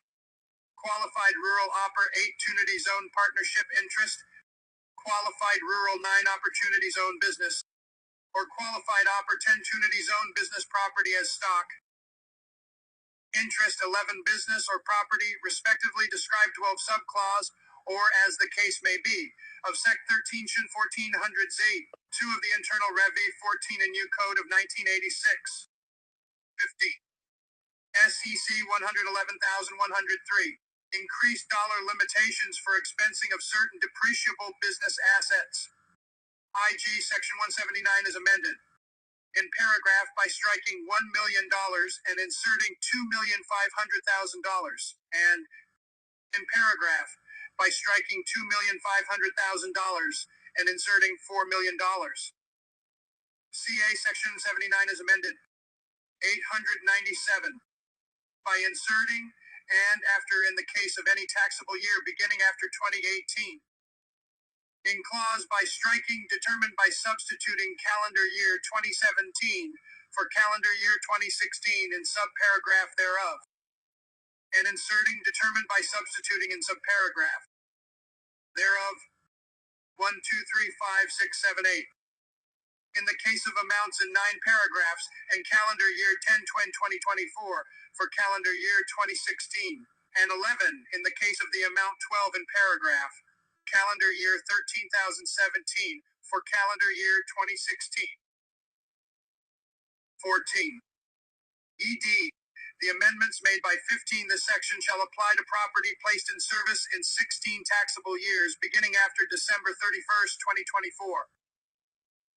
qualified rural opportunity zone partnership interest, qualified rural 9 opportunity zone business, or qualified opportunity zone business property as stock, interest 11 business or property respectively described 12 subclause, or as the case may be, of Sec 13 Shin 1400Z, 2 of the Internal Revenue 14 and New Code of 1986. 15. SEC 111,103. Increased dollar limitations for expensing of certain depreciable business assets. IG Section 179 is amended. In paragraph by striking $1 million and inserting $2,500,000, and in paragraph by striking $2,500,000 and inserting $4 million. CA Section 79 is amended. 897. By inserting and after in the case of any taxable year beginning after 2018. In clause by striking determined by substituting calendar year 2017 for calendar year 2016 in subparagraph thereof. And inserting determined by substituting in subparagraph thereof 1, 2, 3, 5, 6, 7, 8. In the case of amounts in 9 paragraphs and calendar year 10-2024 for calendar year 2016, and 11 in the case of the amount 12 in paragraph calendar year 13,017 for calendar year 2016. 14. ED. The amendments made by 15 this section shall apply to property placed in service in 16 taxable years beginning after December 31st, 2024.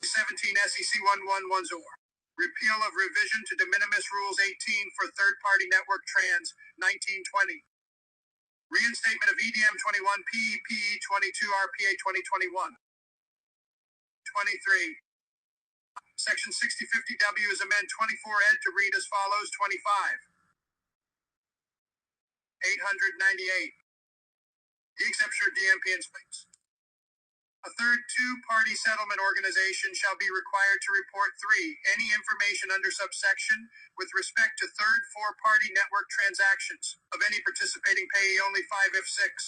17 SEC 1110. Repeal of revision to de minimis rules 18 for third-party network trans 1920. Reinstatement of EDM 21 PEP 22 RPA 2021. 23. Section 6050W is amend 24 ed to read as follows. 25. 898. The exception of DMP and space. A third two-party settlement organization shall be required to report 3. Any information under subsection with respect to third four-party network transactions of any participating payee only 5 if 6.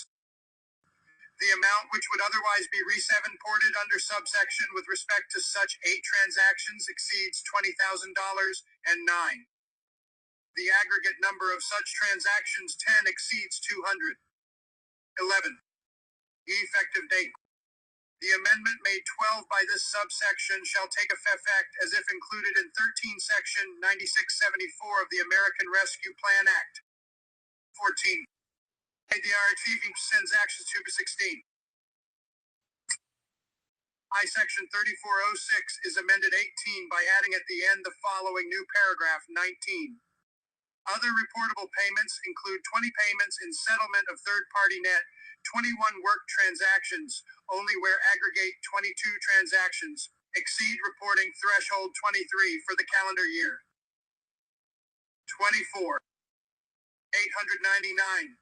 The amount which would otherwise be re-7-ported under subsection with respect to such 8 transactions exceeds $20,000 and 9. The aggregate number of such transactions 10 exceeds 200. 11. The effective date. The amendment made 12 by this subsection shall take effect as if included in 13 Section 9674 of the American Rescue Plan Act. 14. ADR achieving transactions 2 to 16. I Section 3406 is amended 18 by adding at the end the following new paragraph 19. Other reportable payments include 20 payments in settlement of third-party net, 21 work transactions, only where aggregate 22 transactions exceed reporting threshold 23 for the calendar year. 24. 899.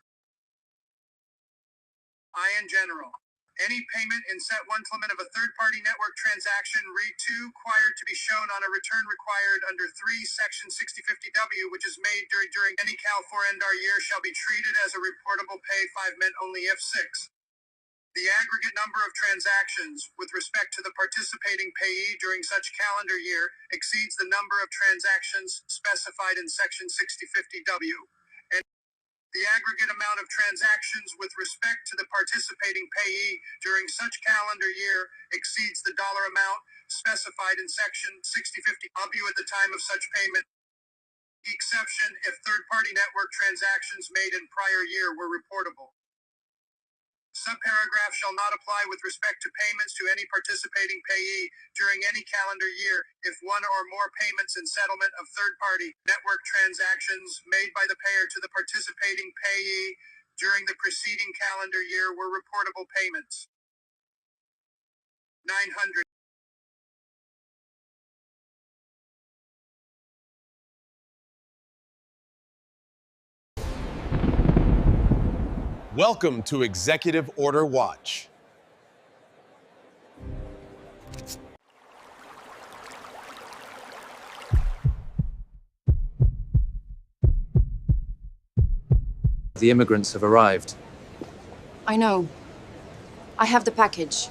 I in general. Any payment in set one limit of a third-party network transaction re-2 required to be shown on a return required under 3 Section 6050W, which is made during any calendar year, shall be treated as a reportable pay 5 meant only if 6. The aggregate number of transactions with respect to the participating payee during such calendar year exceeds the number of transactions specified in Section 6050W. The aggregate amount of transactions with respect to the participating payee during such calendar year exceeds the dollar amount specified in Section 6050W at the time of such payment. The exception if third-party network transactions made in prior year were reportable. Subparagraph shall not apply with respect to payments to any participating payee during any calendar year if one or more payments in settlement of third-party network transactions made by the payer to the participating payee during the preceding calendar year were reportable payments. 900. Welcome to Executive Order Watch. The immigrants have arrived. I know. I have the package.